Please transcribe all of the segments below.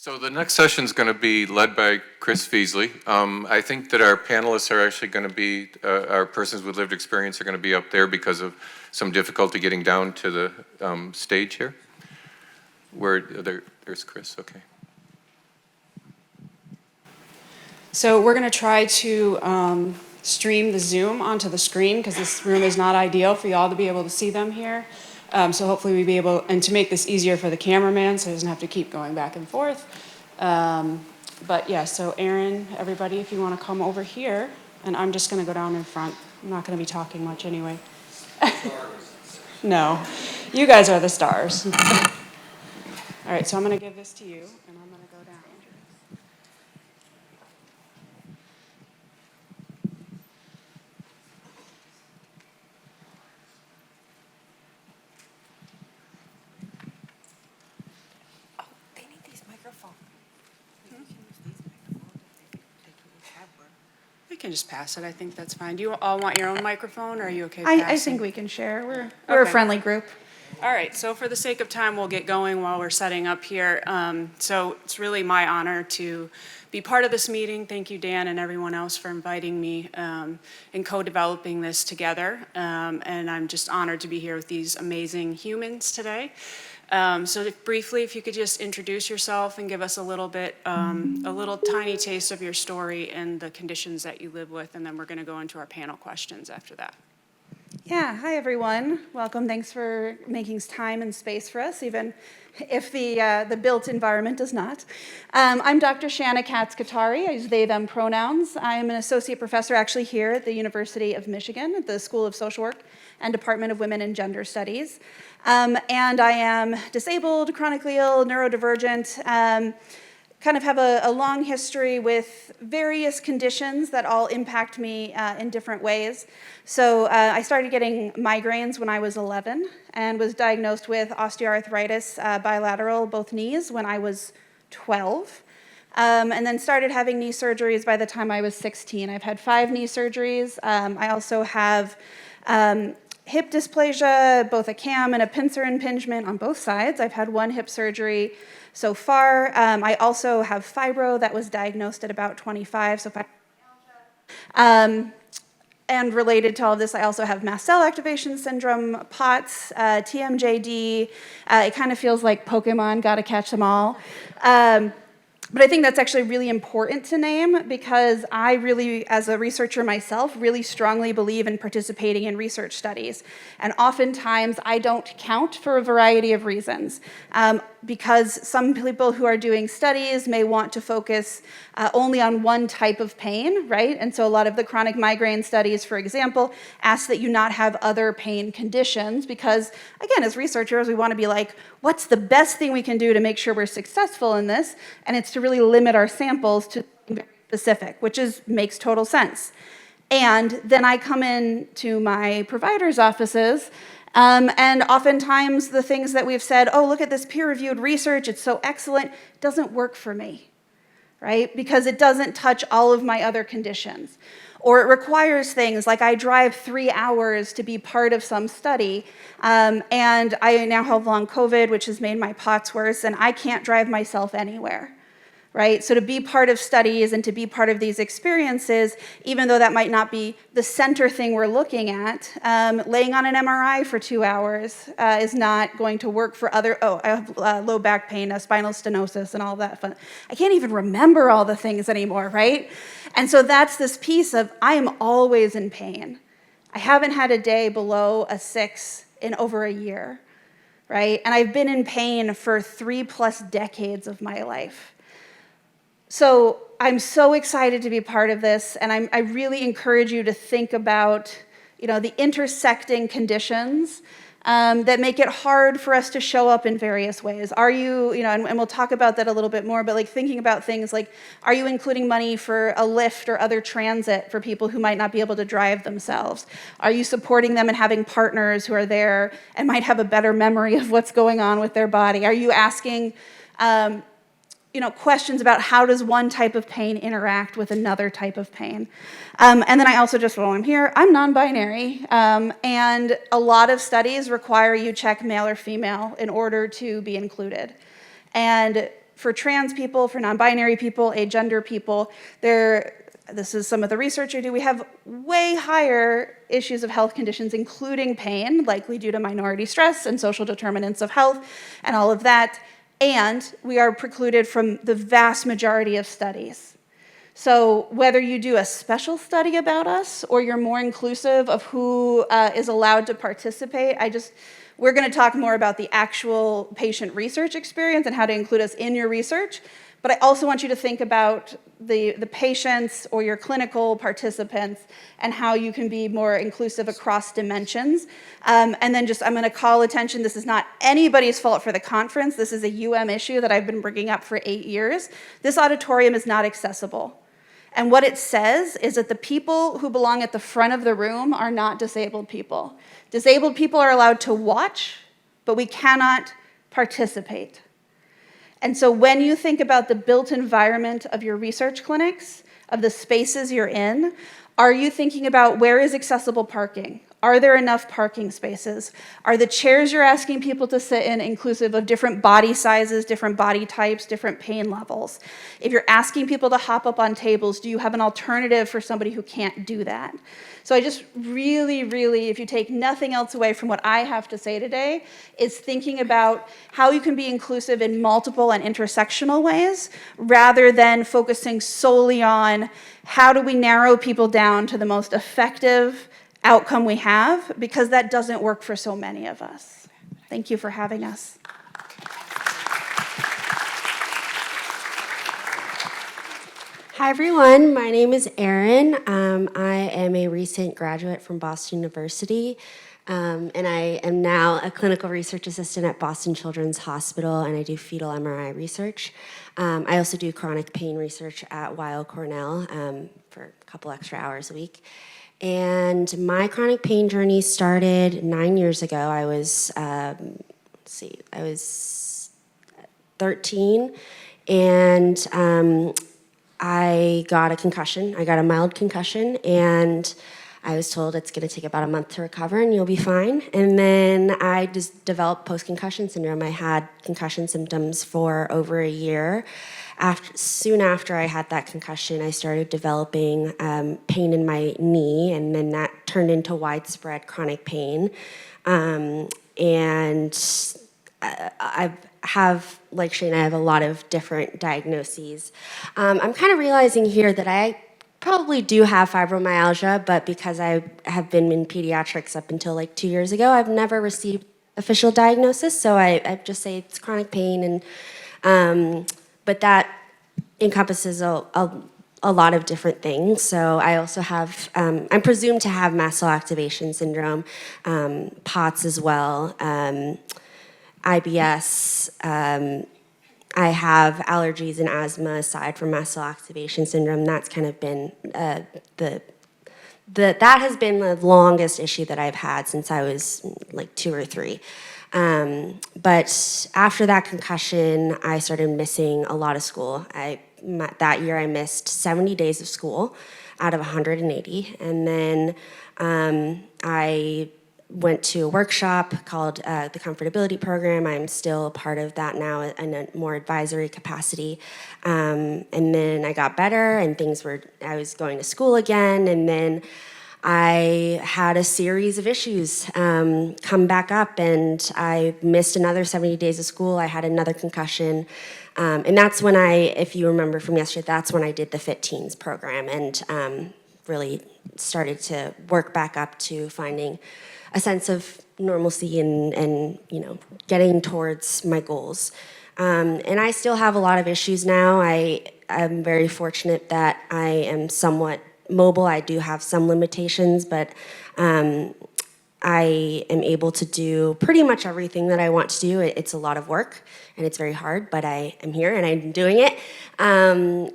So the next session is going to be led by Chris Veasley. I think that our panelists are actually going to be, our persons with lived experience are going to be up there because of some difficulty getting down to the stage here. There's Chris, okay. So we're going to try to stream the Zoom onto the screen because this room is not ideal for you all to be able to see them here. So hopefully we'll be able, and to make this easier for the cameraman so he doesn't have to keep going back and forth. But yeah, so Aryn, everybody, if you want to come over here, and I'm just going to go down in front. I'm not going to be talking much anyway. No, you guys are the stars. All right, so I'm going to give this to you, and I'm going to go down. We can just pass it. I think that's fine. Do you all want your own microphone, or are you okay passing? I think we can share. We're a friendly group. All right. So for the sake of time, we'll get going while we're setting up here. So it's really my honor to be part of this meeting. Thank you, Dan, and everyone else for inviting me and co-developing this together. And I'm just honored to be here with these amazing humans today. So briefly, if you could just introduce yourself and give us a little bit, a little tiny taste of your story and the conditions that you live with, and then we're going to go into our panel questions after that. Yeah, hi everyone. Welcome. Thanks for making time and space for us, even if the built environment does not. I'm Dr. Shanna Kattari. I use they, them pronouns. I'm an associate professor actually here at the University of Michigan at the School of Social Work and Department of Women and Gender Studies. And I am disabled, chronically ill, neurodivergent, kind of have a long history with various conditions that all impact me in different ways. So I started getting migraines when I was 11 and was diagnosed with osteoarthritis bilateral, both knees, when I was 12. And then started having knee surgeries by the time I was 16. I've had 5 knee surgeries. I also have hip dysplasia, both a cam and a pincer impingement on both sides. I've had 1 hip surgery so far. I also have fibro that was diagnosed at about 25, so fibromyalgia. And related to all of this, I also have mast cell activation syndrome, POTS, TMJD. It kind of feels like Pokemon, gotta catch them all. But I think that's actually really important to name because I really, as a researcher myself, really strongly believe in participating in research studies. And oftentimes I don't count for a variety of reasons. Because some people who are doing studies may want to focus only on one type of pain, right? And so a lot of the chronic migraine studies, for example, ask that you not have other pain conditions because, again, as researchers, we want to be like, what's the best thing we can do to make sure we're successful in this? And it's to really limit our samples to something very specific, which makes total sense. And then I come in to my providers' offices, and oftentimes the things that we've said, oh, look at this peer-reviewed research, it's so excellent, doesn't work for me, right? Because it doesn't touch all of my other conditions. Or it requires things like I drive 3 hours to be part of some study, and I now have long COVID, which has made my POTS worse, and I can't drive myself anywhere. Right? So to be part of studies and to be part of these experiences, even though that might not be the center thing we're looking at, laying on an MRI for 2 hours is not going to work for other, I have low back pain, spinal stenosis, and all that fun. I can't even remember all the things anymore, right? And so that's this piece of, I am always in pain. I haven't had a day below a 6 in over a year, right? And I've been in pain for 3+ decades of my life. So I'm so excited to be part of this, and I really encourage you to think about, the intersecting conditions that make it hard for us to show up in various ways. Are you, and we'll talk about that a little bit more, but like thinking about things like, are you including money for a Lyft or other transit for people who might not be able to drive themselves? Are you supporting them and having partners who are there and might have a better memory of what's going on with their body? Are you asking questions about how does one type of pain interact with another type of pain. And then I also while I'm here, I'm non-binary, and a lot of studies require you check male or female in order to be included. And for trans people, for non-binary people, agender people. This is some of the research I do. We have way higher issues of health conditions, including pain, likely due to minority stress and social determinants of health and all of that. And we are precluded from the vast majority of studies. So whether you do a special study about us or you're more inclusive of who is allowed to participate, we're going to talk more about the actual patient research experience and how to include us in your research. But I also want you to think about the patients or your clinical participants and how you can be more inclusive across dimensions. And then I'm going to call attention, this is not anybody's fault for the conference. This is a UM issue that I've been bringing up for 8 years. This auditorium is not accessible. And what it says is that the people who belong at the front of the room are not disabled people. Disabled people are allowed to watch, but we cannot participate. And so when you think about the built environment of your research clinics, of the spaces you're in, are you thinking about where is accessible parking? Are there enough parking spaces? Are the chairs you're asking people to sit in inclusive of different body sizes, different body types, different pain levels? If you're asking people to hop up on tables, do you have an alternative for somebody who can't do that? So I just really, if you take nothing else away from what I have to say today, is thinking about how you can be inclusive in multiple and intersectional ways, rather than focusing solely on how do we narrow people down to the most effective outcome we have, because that doesn't work for so many of us. Thank you for having us. Hi everyone, my name is Aryn. I am a recent graduate from Boston University, and I am now a clinical research assistant at Boston Children's Hospital, and I do fetal MRI research. I also do chronic pain research at Weill Cornell for a couple extra hours a week. And my chronic pain journey started 9 years ago. I was 13, and I got a concussion. I got a mild concussion, and I was told it's going to take about a month to recover and you'll be fine. And then I just developed post-concussion syndrome. I had concussion symptoms for over a year. Soon after I had that concussion, I started developing pain in my knee, and then that turned into widespread chronic pain. And I have, like Shane, I have a lot of different diagnoses. I'm kind of realizing here that I probably do have fibromyalgia, but because I have been in pediatrics up until like 2 years ago, I've never received official diagnosis, so I just say it's chronic pain, and but that encompasses a lot of different things. So I also have, I'm presumed to have mast cell activation syndrome, POTS as well, IBS. I have allergies and asthma aside from mast cell activation syndrome. That's kind of been that has been the longest issue that I've had since I was like 2 or 3. But after that concussion, I started missing a lot of school. That year I missed 70 days of school out of 180. And then I went to a workshop called the Comfortability Program. I'm still a part of that now in a more advisory capacity. And then I got better and I was going to school again. And then I had a series of issues come back up, and I missed another 70 days of school. I had another concussion. And that's when if you remember from yesterday, that's when I did the Fit Teens program and really started to work back up to finding a sense of normalcy and getting towards my goals. And I still have a lot of issues now. I'm very fortunate that I am somewhat mobile. I do have some limitations, but I am able to do pretty much everything that I want to do. It's a lot of work and it's very hard, but I am here and I'm doing it. I've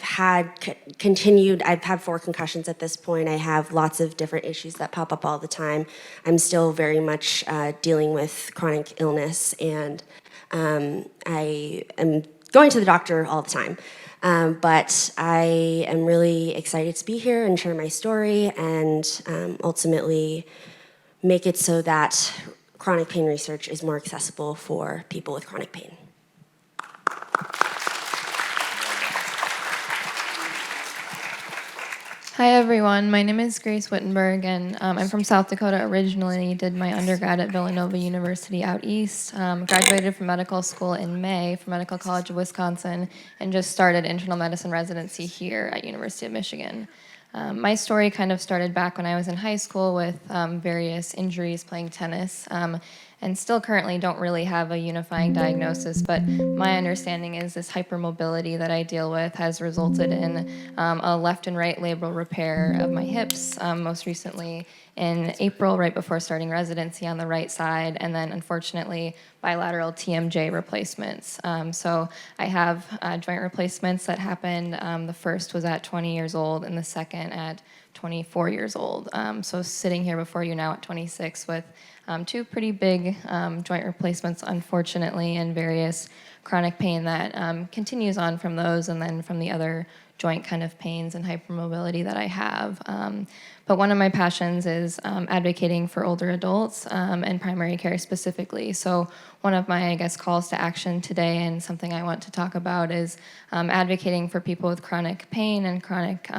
had 4 concussions at this point. I have lots of different issues that pop up all the time. I'm still very much dealing with chronic illness, and I am going to the doctor all the time. But I am really excited to be here and share my story and ultimately make it so that chronic pain research is more accessible for people with chronic pain. Hi everyone, my name is Grace Wittenberg, and I'm from South Dakota originally. Did my undergrad at Villanova University out east. Graduated from medical school in May from Medical College of Wisconsin, and just started internal medicine residency here at University of Michigan. My story kind of started back when I was in high school with various injuries playing tennis. And still currently don't really have a unifying diagnosis, but my understanding is this hypermobility that I deal with has resulted in a left and right labral repair of my hips, most recently in April, right before starting residency on the right side, and then unfortunately bilateral TMJ replacements. So I have joint replacements that happened. The first was at 20 years old, and the second at 24 years old. So sitting here before you now at 26 with two pretty big joint replacements, unfortunately, and various chronic pain that continues on from those and then from the other joint kind of pains and hypermobility that I have. But one of my passions is advocating for older adults and primary care specifically. So one of my, I guess, calls to action today and something I want to talk about is advocating for people with chronic pain and chronic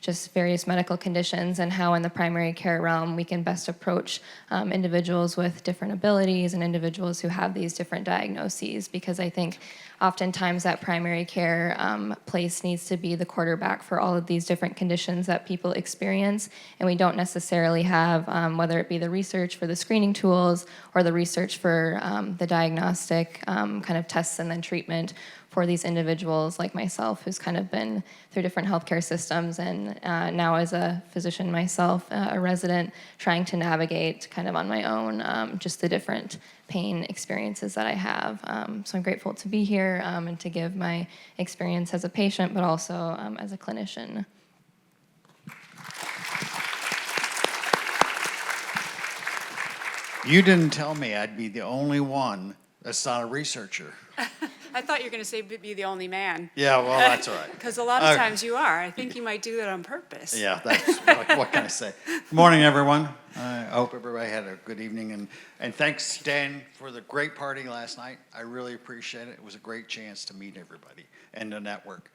just various medical conditions and how in the primary care realm we can best approach individuals with different abilities and individuals who have these different diagnoses, because I think oftentimes that primary care place needs to be the quarterback for all of these different conditions that people experience, and we don't necessarily have, whether it be the research for the screening tools or the research for the diagnostic kind of tests and then treatment for these individuals like myself, who's kind of been through different healthcare systems, and now as a physician myself, a resident, trying to navigate kind of on my own just the different pain experiences that I have. So I'm grateful to be here and to give my experience as a patient, but also as a clinician. You didn't tell me I'd be the only one that's not a researcher. I thought you were going to say be the only man. Yeah, well, that's all right. Because a lot of times you are. I think you might do that on purpose. Yeah, that's what can I say? Good morning, everyone. I hope everybody had a good evening, and thanks, Dan, for the great party last night. I really appreciate it. It was a great chance to meet everybody and to network.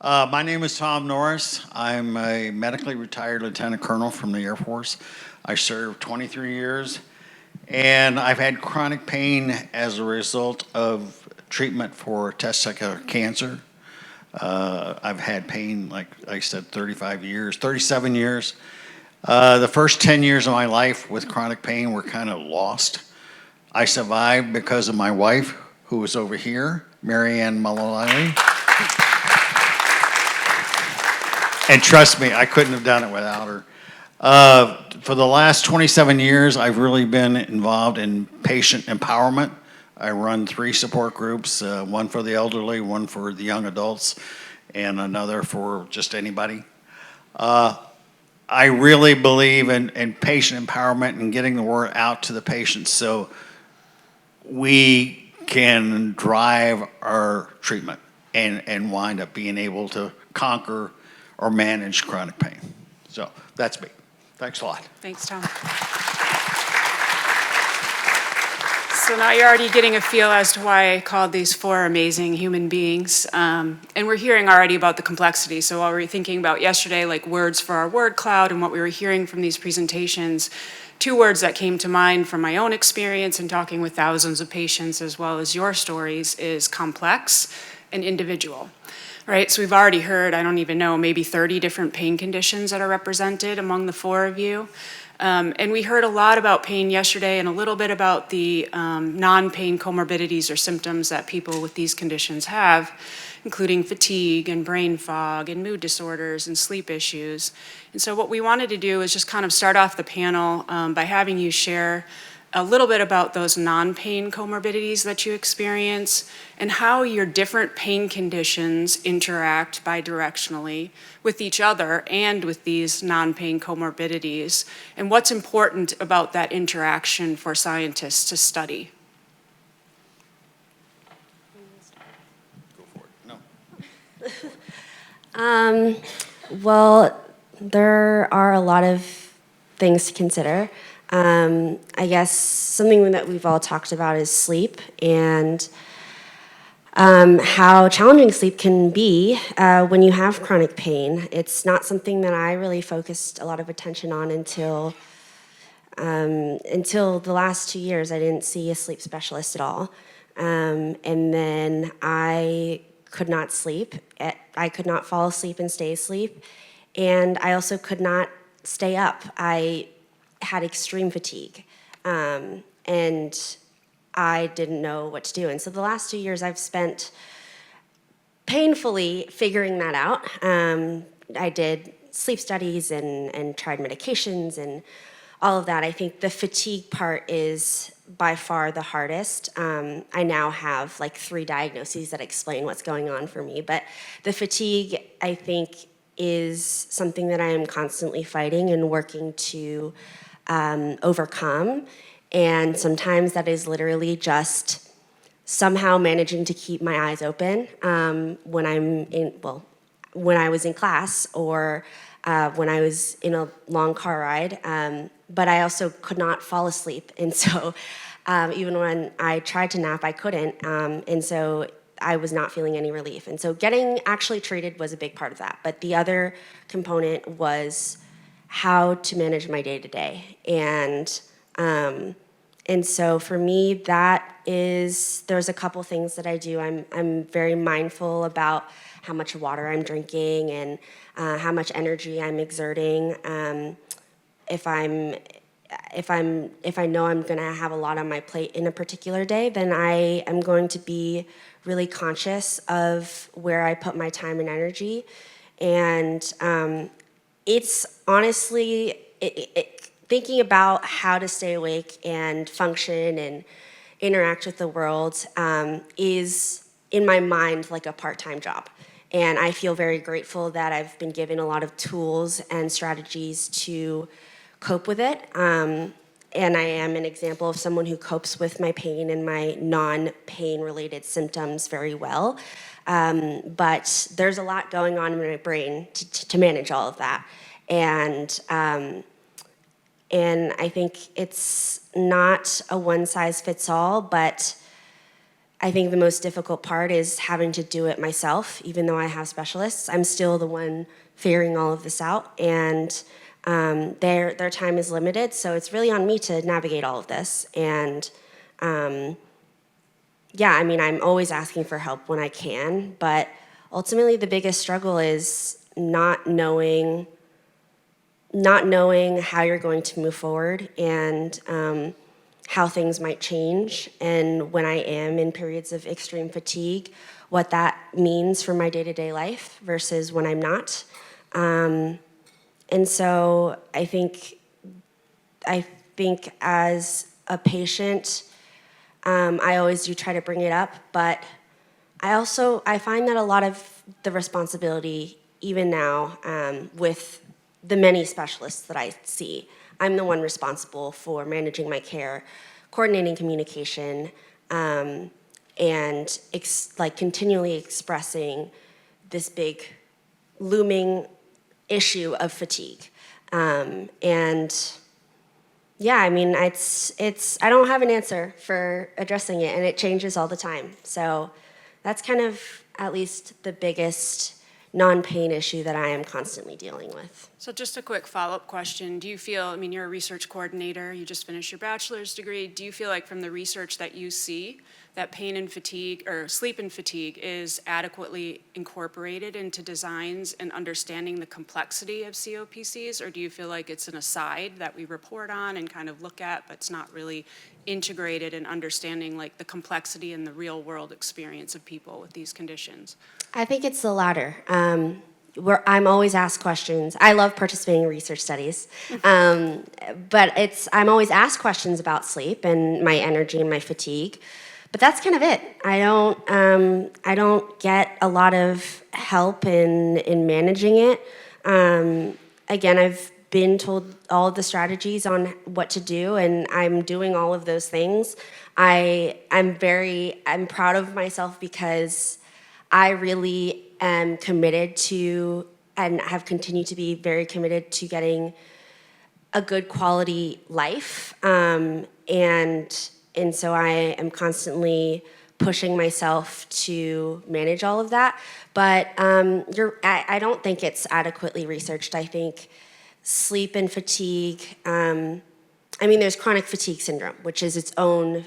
My name is Tom Norris. I'm a medically retired lieutenant colonel from the Air Force. I served 23 years, and I've had chronic pain as a result of treatment for testicular cancer. I've had pain, like I said, 37 years. The first 10 years of my life with chronic pain were kind of lost. I survived because of my wife, who was over here, Mary Ann Mullally. And trust me, I couldn't have done it without her. For the last 27 years, I've really been involved in patient empowerment. I run 3 support groups, one for the elderly, one for the young adults, and another for just anybody. I really believe in patient empowerment and getting the word out to the patients so we can drive our treatment and wind up being able to conquer or manage chronic pain. So that's me. Thanks a lot. Thanks, Tom. So now you're already getting a feel as to why I called these 4 amazing human beings. And we're hearing already about the complexity. So while we were thinking about yesterday, like words for our word cloud and what we were hearing from these presentations, 2 words that came to mind from my own experience in talking with thousands of patients as well as your stories is complex and individual. Right, so we've already heard, I don't even know, maybe 30 different pain conditions that are represented among the 4 of you. And we heard a lot about pain yesterday and a little bit about the non-pain comorbidities or symptoms that people with these conditions have, including fatigue and brain fog and mood disorders and sleep issues. And so what we wanted to do is just kind of start off the panel by having you share a little bit about those non-pain comorbidities that you experience and how your different pain conditions interact bidirectionally with each other and with these non-pain comorbidities, and what's important about that interaction for scientists to study. Go for it. No. Well, there are a lot of things to consider. I guess something that we've all talked about is sleep, and how challenging sleep can be when you have chronic pain. It's not something that I really focused a lot of attention on until the last 2 years. I didn't see a sleep specialist at all. And then I could not sleep. I could not fall asleep and stay asleep. And I also could not stay up. I had extreme fatigue. And I didn't know what to do. And so the last 2 years I've spent painfully figuring that out. I did sleep studies and tried medications and all of that. I think the fatigue part is by far the hardest. I now have like 3 diagnoses that explain what's going on for me. But the fatigue, I think, is something that I am constantly fighting and working to overcome. And sometimes that is literally just somehow managing to keep my eyes open when I was in class or when I was in a long car ride. But I also could not fall asleep. And so even when I tried to nap, I couldn't. And so I was not feeling any relief. And so getting actually treated was a big part of that. But the other component was how to manage my day-to-day. And so for me, there's a couple things that I do. I'm very mindful about how much water I'm drinking and how much energy I'm exerting. If I know I'm gonna have a lot on my plate in a particular day, then I am going to be really conscious of where I put my time and energy. And it's honestly, thinking about how to stay awake and function and interact with the world is, in my mind, like a part-time job. And I feel very grateful that I've been given a lot of tools and strategies to cope with it. And I am an example of someone who copes with my pain and my non-pain related symptoms very well. But there's a lot going on in my brain to manage all of that. And I think it's not a one-size-fits-all, but I think the most difficult part is having to do it myself. Even though I have specialists, I'm still the one figuring all of this out. And their time is limited, so it's really on me to navigate all of this. And I'm always asking for help when I can, but ultimately the biggest struggle is not knowing how you're going to move forward and how things might change. And when I am in periods of extreme fatigue, what that means for my day-to-day life versus when I'm not. And so I think as a patient, I always do try to bring it up, but I find that a lot of the responsibility, even now, with the many specialists that I see, I'm the one responsible for managing my care, coordinating communication, and continually expressing this big looming issue of fatigue. I don't have an answer for addressing it, and it changes all the time. So that's kind of at least the biggest non-pain issue that I am constantly dealing with. So just a quick follow-up question. Do you feel, you're a research coordinator, you just finished your bachelor's degree, do you feel like from the research that you see that pain and fatigue, or sleep and fatigue, is adequately incorporated into designs and understanding the complexity of COPCs, or do you feel like it's an aside that we report on and kind of look at, but it's not really integrated in understanding like the complexity and the real world experience of people with these conditions? I think it's the latter. I'm always asked questions. I love participating in research studies, but I'm always asked questions about sleep and my energy and my fatigue. But that's kind of it. I don't get a lot of help in managing it. Again, I've been told all of the strategies on what to do, and I'm doing all of those things. I'm proud of myself because I really am committed to, and have continued to be very committed to, getting a good quality life. And so I am constantly pushing myself to manage all of that. But I don't think it's adequately researched. I think sleep and fatigue, there's chronic fatigue syndrome, which is its own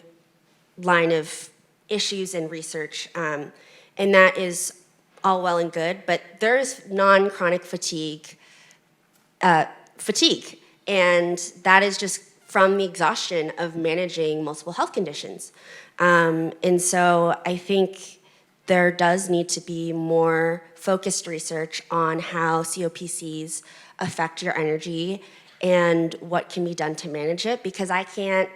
line of issues and research, and that is all well and good, but there is non-chronic fatigue, and that is just from the exhaustion of managing multiple health conditions. And so I think there does need to be more focused research on how COPCs affect your energy and what can be done to manage it, because I can't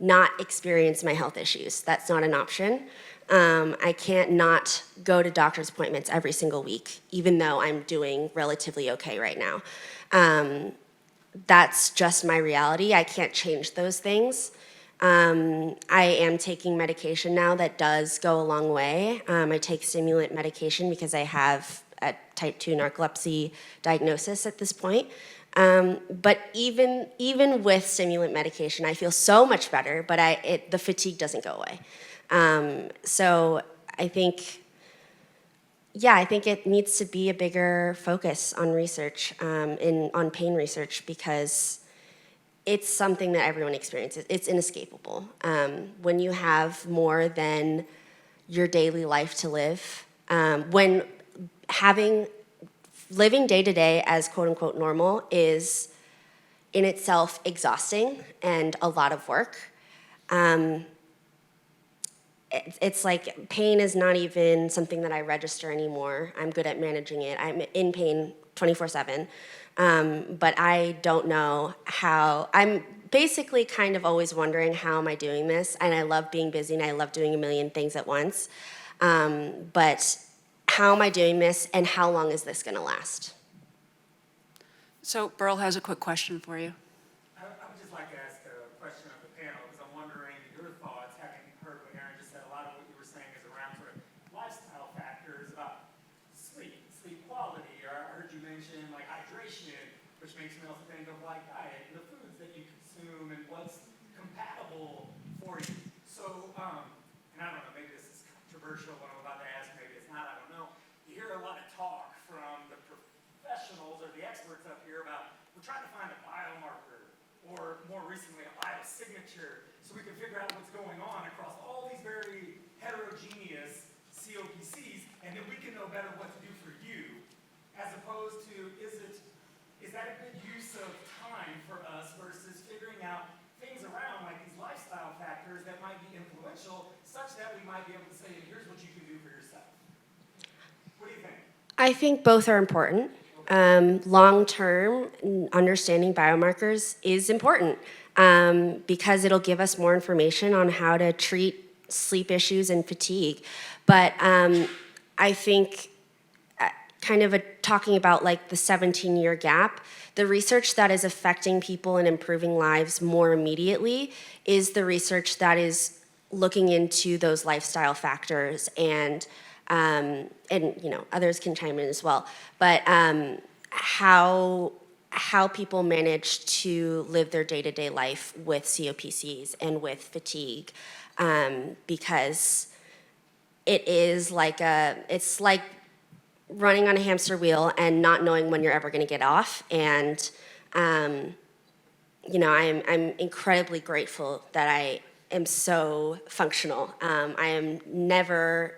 not experience my health issues. That's not an option. I can't not go to doctor's appointments every single week, even though I'm doing relatively okay right now. That's just my reality. I can't change those things. I am taking medication now that does go a long way. I take stimulant medication because I have a type 2 narcolepsy diagnosis at this point. But even with stimulant medication, I feel so much better, but the fatigue doesn't go away. So I think it needs to be a bigger focus on research, on pain research, because it's something that everyone experiences. It's inescapable. When you have more than your daily life to live, when living day to day as quote unquote normal is in itself exhausting and a lot of work. It's like pain is not even something that I register anymore. I'm good at managing it. I'm in pain 24/7. But I don't know how. I'm basically kind of always wondering, how am I doing this? And I love being busy and I love doing a million things at once. But how am I doing this, and how long is this going to last? So Burl has a quick question for you. I would just like to ask a question of the panel, because I'm wondering your thoughts, having heard what Aryn just said. A lot of what you were saying is around sort of lifestyle factors about sleep quality, or I heard you mention like hydration, which makes me also think of like diet and the foods that you consume and what's compatible for you. So, and I don't know, maybe this is controversial what I'm about to ask, maybe it's not, I don't know. You hear a lot of talk from the professionals or the experts up here about we're trying to find a biomarker, or more recently a biosignature, so we can figure out what's going on across all these very heterogeneous COPCs, and then we can know better what to do for you, as opposed to is that a good use of time for us versus figuring out things around like these lifestyle factors that might be influential, such that we might be able to say, here's what you can do for yourself. What do you think? I think both are important. Long-term, understanding biomarkers is important because it'll give us more information on how to treat sleep issues and fatigue. But I think talking about like the 17-year gap, the research that is affecting people and improving lives more immediately is the research that is looking into those lifestyle factors, and others can chime in as well, but how people manage to live their day-to-day life with COPCs and with fatigue, because it is it's like running on a hamster wheel and not knowing when you're ever going to get off. And I'm incredibly grateful that I am so functional. I never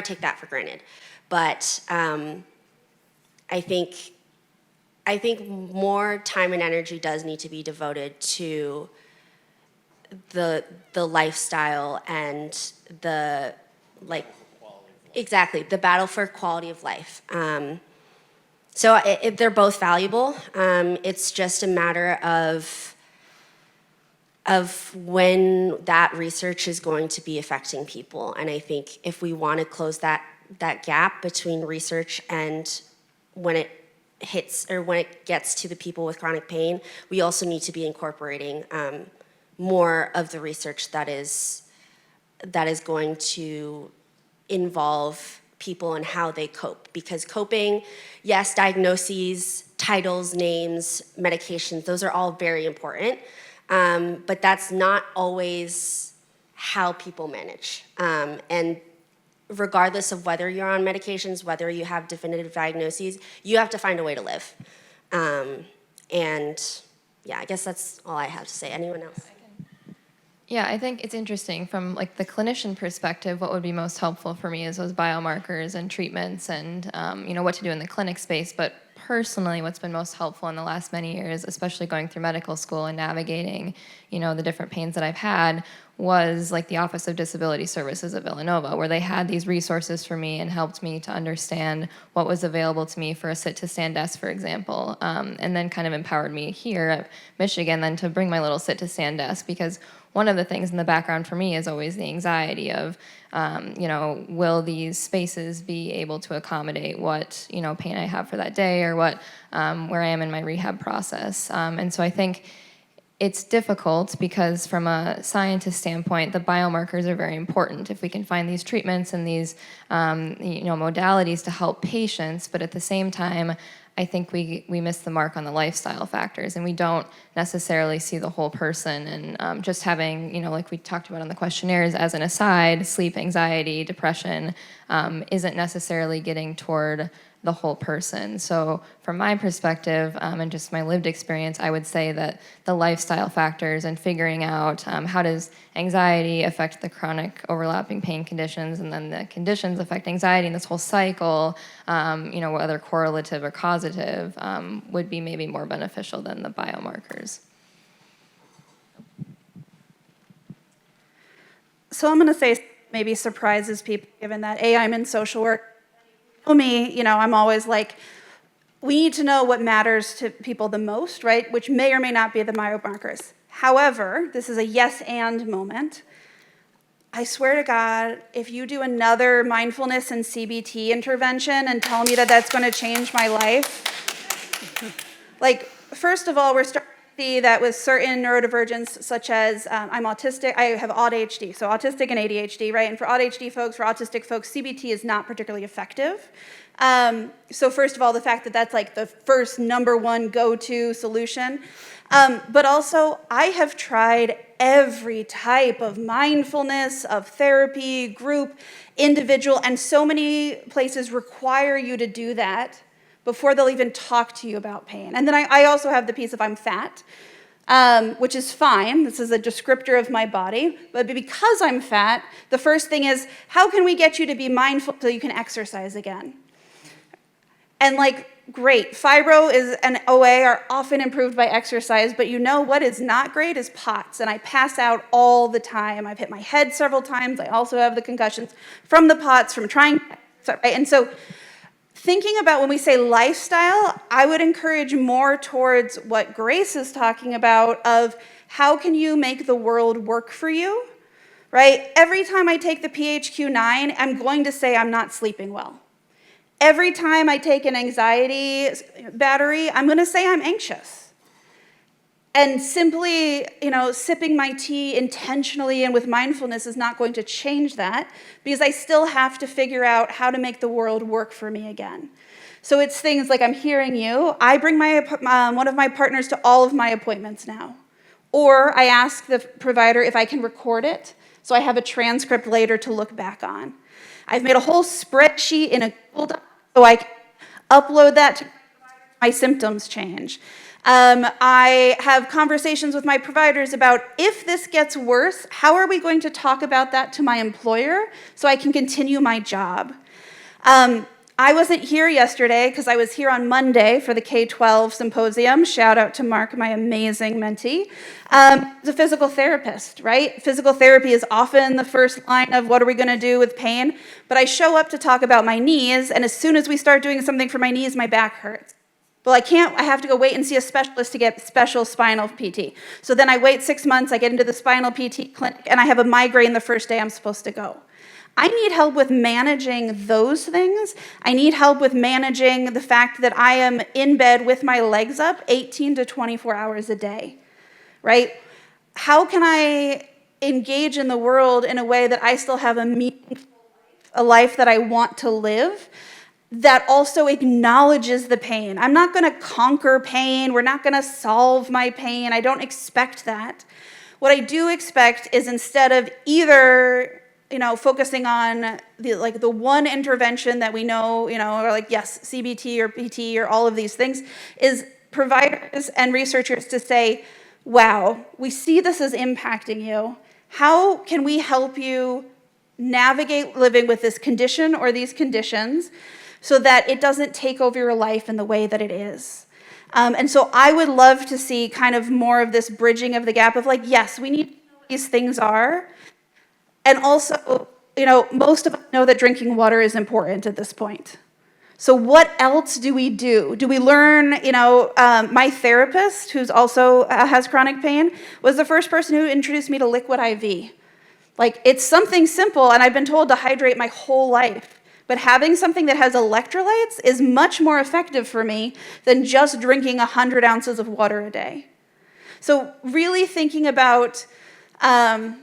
take that for granted. But I think more time and energy does need to be devoted to the lifestyle and the exactly the battle for quality of life. So they're both valuable. It's just a matter of when that research is going to be affecting people. And I think if we want to close that gap between research and when it hits or when it gets to the people with chronic pain, we also need to be incorporating more of the research that is going to involve people and how they cope. Because coping, yes, diagnoses, titles, names, medications, those are all very important. But that's not always how people manage. And regardless of whether you're on medications, whether you have definitive diagnoses, you have to find a way to live. And yeah, I guess that's all I have to say. Anyone else? Yeah, I think it's interesting from like the clinician perspective. What would be most helpful for me is those biomarkers and treatments, and what to do in the clinic space. But personally, what's been most helpful in the last many years, especially going through medical school and navigating, the different pains that I've had, was like the Office of Disability Services at Villanova, where they had these resources for me and helped me to understand what was available to me for a sit-to-stand desk, for example, and then kind of empowered me here at Michigan then to bring my little sit-to-stand desk, because one of the things in the background for me is always the anxiety of, will these spaces be able to accommodate what, pain I have for that day, or what, where I am in my rehab process. And so I think it's difficult because from a scientist standpoint, the biomarkers are very important. If we can find these treatments and these, modalities to help patients, but at the same time, I think we miss the mark on the lifestyle factors, and we don't necessarily see the whole person. And just having, like we talked about on the questionnaires, as an aside, sleep, anxiety, depression isn't necessarily getting toward the whole person. So from my perspective and just my lived experience, I would say that the lifestyle factors and figuring out how does anxiety affect the chronic overlapping pain conditions, and then the conditions affect anxiety, and this whole cycle, whether correlative or causative, would be maybe more beneficial than the biomarkers. So I'm going to say maybe surprises people, given that I'm in social work. Me, I'm always like, we need to know what matters to people the most, right? Which may or may not be the biomarkers. However, this is a yes and moment. I swear to God, if you do another mindfulness and CBT intervention and tell me that that's going to change my life, like, first of all, we're starting to see that with certain neurodivergence, such as I'm autistic, I have ADHD, so autistic and ADHD, right? And for ADHD folks, for autistic folks, CBT is not particularly effective. So first of all, the fact that that's like the first number one go-to solution. But also, I have tried every type of mindfulness, of therapy, group, individual, and so many places require you to do that before they'll even talk to you about pain. And then I also have the piece of I'm fat, which is fine. This is a descriptor of my body. But because I'm fat, the first thing is, how can we get you to be mindful so you can exercise again? And great, fibro and OA are often improved by exercise, but what is not great is POTS, and I pass out all the time. I've hit my head several times. I also have the concussions from the POTS, from trying, right? And so thinking about when we say lifestyle, I would encourage more towards what Grace is talking about of how can you make the world work for you, right? Every time I take the PHQ-9, I'm going to say I'm not sleeping well. Every time I take an anxiety battery, I'm going to say I'm anxious. And simply, sipping my tea intentionally and with mindfulness is not going to change that, because I still have to figure out how to make the world work for me again. So it's things like I'm hearing you. I bring one of my partners to all of my appointments now. Or I ask the provider if I can record it, so I have a transcript later to look back on. I've made a whole spreadsheet in a Google Doc so I can upload that to my symptoms change. I have conversations with my providers about if this gets worse, how are we going to talk about that to my employer so I can continue my job? I wasn't here yesterday because I was here on Monday for the K-12 symposium. Shout out to Mark, my amazing mentee. He's a physical therapist, right? Physical therapy is often the first line of what are we going to do with pain. But I show up to talk about my knees, and as soon as we start doing something for my knees, my back hurts. Well, I have to go wait and see a specialist to get special spinal PT. So then I wait 6 months, I get into the spinal PT clinic, and I have a migraine the first day I'm supposed to go. I need help with managing those things. I need help with managing the fact that I am in bed with my legs up 18 to 24 hours a day, right? How can I engage in the world in a way that I still have a meaningful life, a life that I want to live, that also acknowledges the pain? I'm not going to conquer pain. We're not going to solve my pain. I don't expect that. what I do expect is instead of either focusing on the one intervention that we know, or like, yes, CBT or PT or all of these things, is providers and researchers to say, wow, we see this as impacting you. How can we help you navigate living with this condition or these conditions so that it doesn't take over your life in the way that it is? And so I would love to see kind of more of this bridging of the gap of like, yes, we need to know what these things are. And also, most of us know that drinking water is important at this point. So what else do we do? Do we learn, my therapist, who's also has chronic pain, was the first person who introduced me to liquid IV. Like, it's something simple, and I've been told to hydrate my whole life. But having something that has electrolytes is much more effective for me than just drinking 100 ounces of water a day. So really thinking about, how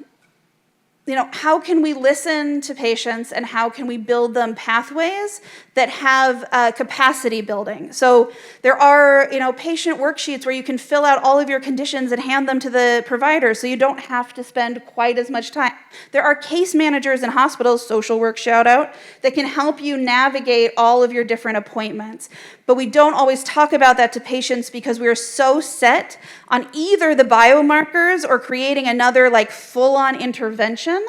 can we listen to patients and how can we build them pathways that have capacity building? So there are, patient worksheets where you can fill out all of your conditions and hand them to the provider so you don't have to spend quite as much time. There are case managers in hospitals, social work shout out, that can help you navigate all of your different appointments. But we don't always talk about that to patients because we are so set on either the biomarkers or creating another full-on intervention.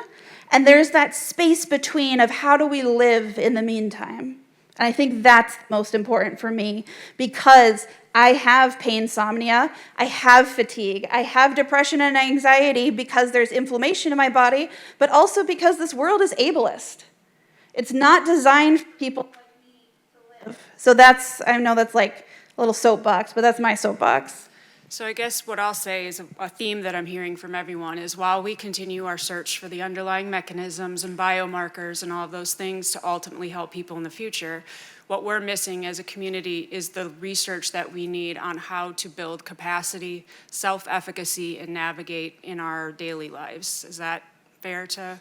And there's that space between of how do we live in the meantime. And I think that's most important for me because I have painsomnia, I have fatigue, I have depression and anxiety because there's inflammation in my body, but also because this world is ableist. It's not designed for people like me to live. So I know that's like a little soapbox, but that's my soapbox. So I guess what I'll say is a theme that I'm hearing from everyone is while we continue our search for the underlying mechanisms and biomarkers and all of those things to ultimately help people in the future, what we're missing as a community is the research that we need on how to build capacity, self-efficacy, and navigate in our daily lives. Is that fair to?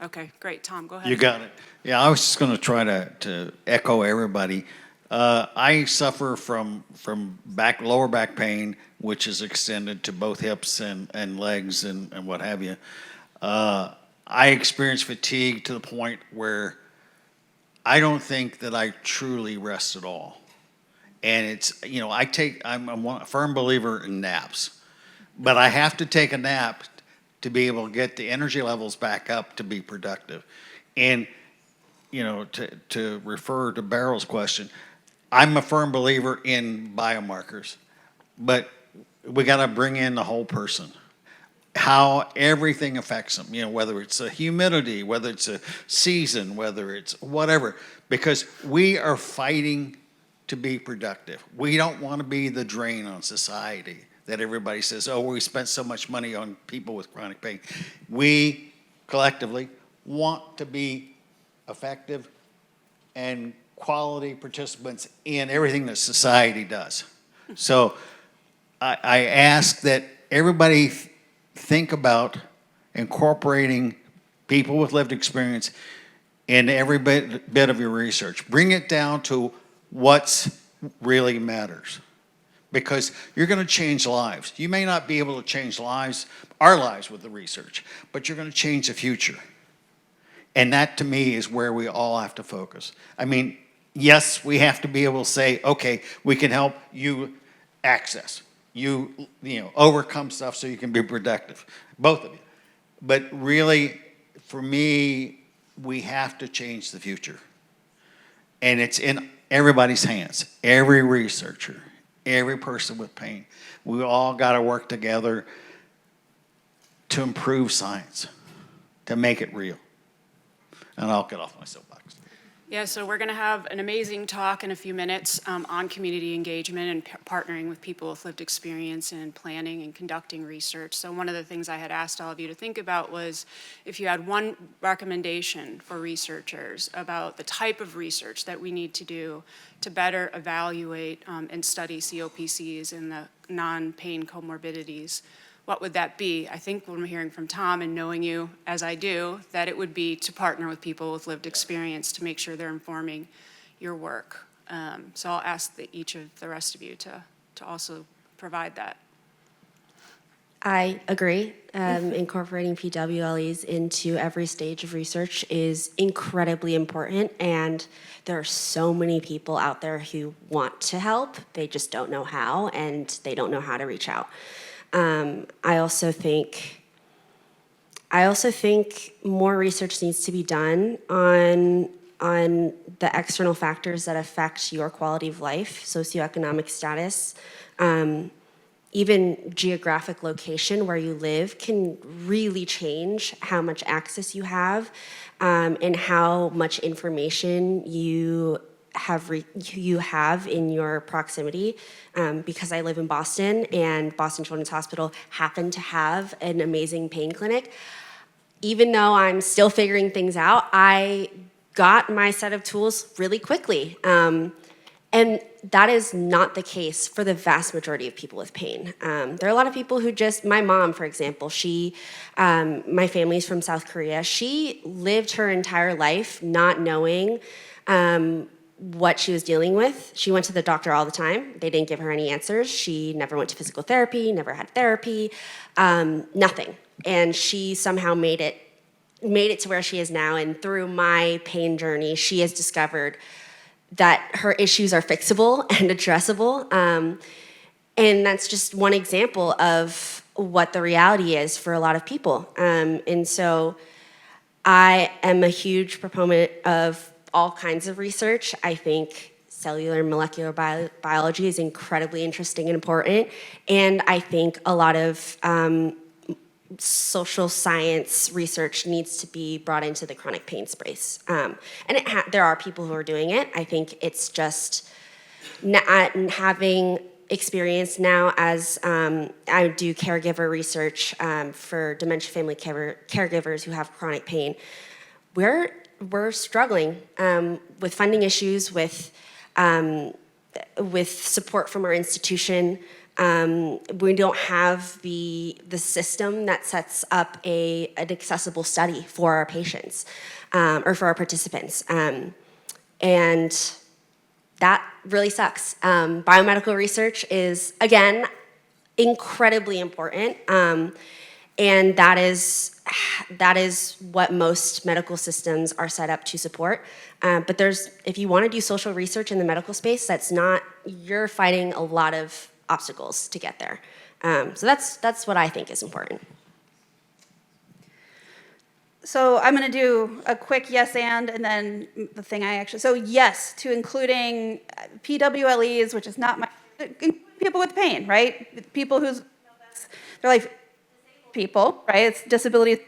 Okay, great. Tom, go ahead. You got it. Yeah, I was just going to try to echo everybody. I suffer from lower back pain, which is extended to both hips and legs and what have you. I experience fatigue to the point where I don't think that I truly rest at all. And it's, I'm a firm believer in naps, but I have to take a nap to be able to get the energy levels back up to be productive. And, to refer to Beryl's question, I'm a firm believer in biomarkers, but we got to bring in the whole person, how everything affects them, whether it's a humidity, whether it's a season, whether it's whatever, because we are fighting to be productive. We don't want to be the drain on society that everybody says, oh, we spent so much money on people with chronic pain. We collectively want to be effective and quality participants in everything that society does. So I ask that everybody think about incorporating people with lived experience in every bit of your research. Bring it down to what's really matters, because you're going to change lives. You may not be able to change our lives with the research, but you're going to change the future. And that, to me, is where we all have to focus. I mean, yes, we have to be able to say, okay, we can help you access, overcome stuff so you can be productive, both of you. But really, for me, we have to change the future. And it's in everybody's hands, every researcher, every person with pain. We all got to work together to improve science, to make it real. And I'll get off my soapbox. Yeah, so we're going to have an amazing talk in a few minutes on community engagement and partnering with people with lived experience in planning and conducting research. So one of the things I had asked all of you to think about was if you had one recommendation for researchers about the type of research that we need to do to better evaluate and study COPCs and the non-pain comorbidities, what would that be? I think when I'm hearing from Tom and knowing you as I do, that it would be to partner with people with lived experience to make sure they're informing your work. So I'll ask each of the rest of you to also provide that. I agree. Incorporating PWLEs into every stage of research is incredibly important, and there are so many people out there who want to help. They just don't know how, and they don't know how to reach out. I also think more research needs to be done on the external factors that affect your quality of life, socioeconomic status. Even geographic location where you live can really change how much access you have, and how much information you have in your proximity. Because I live in Boston, and Boston Children's Hospital happened to have an amazing pain clinic. Even though I'm still figuring things out, I got my set of tools really quickly. And that is not the case for the vast majority of people with pain. There are a lot of people who my mom, for example, my family's from South Korea. She lived her entire life not knowing what she was dealing with. She went to the doctor all the time. They didn't give her any answers. She never went to physical therapy, never had therapy, nothing. And she somehow made it to where she is now. And through my pain journey, she has discovered that her issues are fixable and addressable. And that's just one example of what the reality is for a lot of people. And so I am a huge proponent of all kinds of research. I think cellular and molecular biology is incredibly interesting and important. And I think a lot of social science research needs to be brought into the chronic pain space. And there are people who are doing it. I think it's just having experience now as I do caregiver research for dementia family caregivers who have chronic pain. We're struggling with funding issues, with support from our institution. We don't have the system that sets up an accessible study for our patients or for our participants. And that really sucks. Biomedical research is, again, incredibly important. And that is what most medical systems are set up to support. But if you want to do social research in the medical space, you're fighting a lot of obstacles to get there. So that's what I think is important. So I'm going to do a quick yes and then the thing so yes to including PWLEs, which is not people with pain, right? People whose, they're like people, right? It's disability.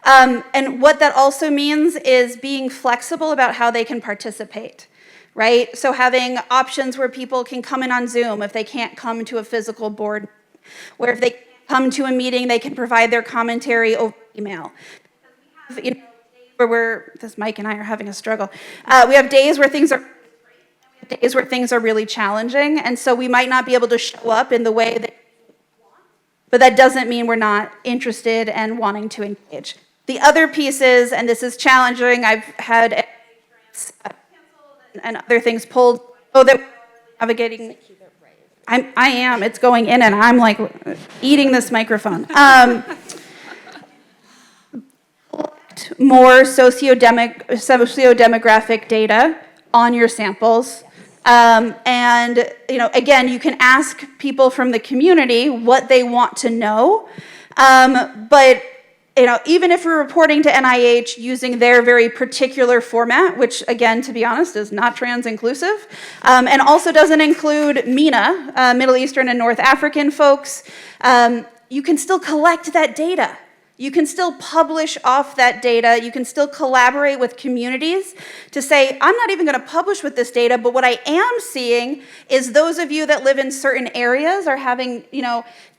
And what that also means is being flexible about how they can participate. Right? So having options where people can come in on Zoom if they can't come to a physical board, where if they come to a meeting, they can provide their commentary over email. Because we have, where this Mike and I are having a struggle. We have days where things are really challenging, and so we might not be able to show up in the way that we want, but that doesn't mean we're not interested and wanting to engage. The other piece is, and this is challenging, I've had and other things pulled, that we're navigating. I am, it's going in and I'm like eating this microphone. More sociodemographic data on your samples. And, again, you can ask people from the community what they want to know, but even if we're reporting to NIH using their very particular format, which, again, to be honest, is not trans-inclusive, and also doesn't include MENA, Middle Eastern and North African folks, you can still collect that data. You can still publish off that data. You can still collaborate with communities to say, I'm not even going to publish with this data, but what I am seeing is those of you that live in certain areas are having,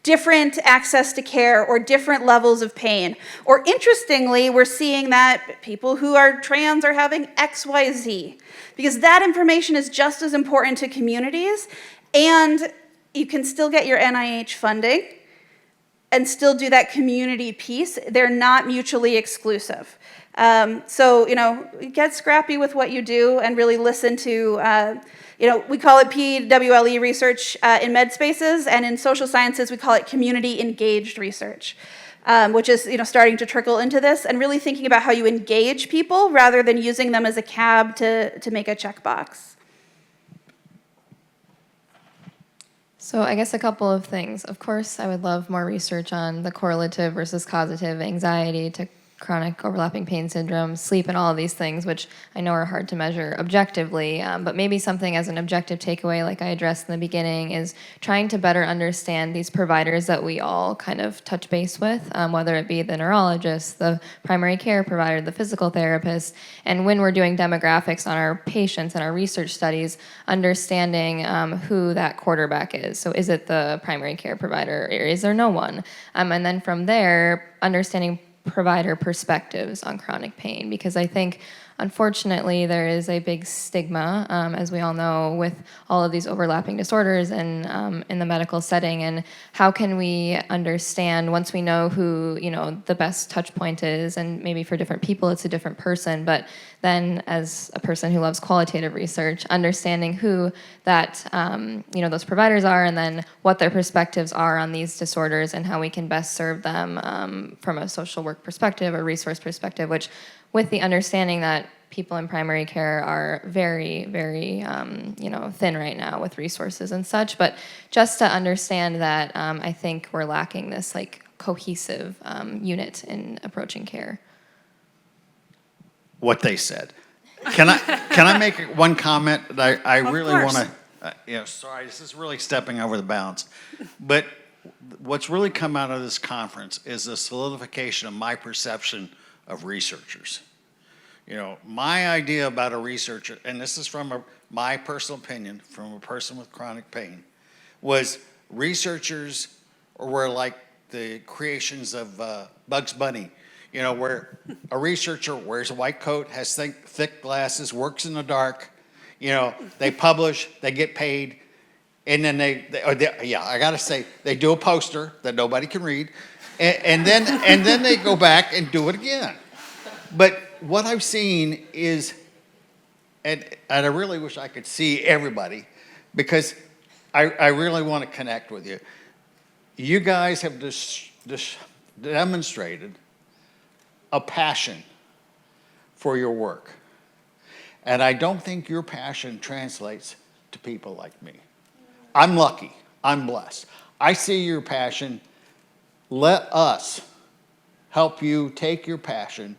different access to care or different levels of pain. Or interestingly, we're seeing that people who are trans are having XYZ, because that information is just as important to communities, and you can still get your NIH funding. and still do that community piece. They're not mutually exclusive. So, get scrappy with what you do and really listen to, we call it PWLE research in med spaces, and in social sciences, we call it community engaged research, which is, starting to trickle into this, and really thinking about how you engage people rather than using them as a cab to make a checkbox. So I guess a couple of things. Of course, I would love more research on the correlative versus causative anxiety to chronic overlapping pain syndrome, sleep, and all of these things, which I know are hard to measure objectively, but maybe something as an objective takeaway, like I addressed in the beginning, is trying to better understand these providers that we all kind of touch base with, whether it be the neurologist, the primary care provider, the physical therapist, and when we're doing demographics on our patients and our research studies, understanding who that quarterback is. So is it the primary care provider, or is there no one? And then from there, understanding provider perspectives on chronic pain, because I think unfortunately there is a big stigma, as we all know, with all of these overlapping disorders and in the medical setting. And how can we understand, once we know who the best touch point is, and maybe for different people it's a different person, but then as a person who loves qualitative research, understanding who that those providers are, and then what their perspectives are on these disorders, and how we can best serve them from a social work perspective or resource perspective, which, with the understanding that people in primary care are very, very, thin right now with resources and such. But just to understand that, I think we're lacking this cohesive unit in approaching care. What they said. Can I make one comment? I really want to. Sorry, this is really stepping over the bounds, but what's really come out of this conference is the solidification of my perception of researchers. My idea about a researcher, and this is from my personal opinion, from a person with chronic pain, was researchers were like the creations of Bugs Bunny, where a researcher wears a white coat, has thick glasses, works in the dark, they publish, they get paid, and then I gotta say, they do a poster that nobody can read, and then they go back and do it again. But what I've seen is, and I really wish I could see everybody, because I really want to connect with you. You guys have demonstrated a passion for your work. And I don't think your passion translates to people like me. I'm lucky. I'm blessed. I see your passion. Let us help you take your passion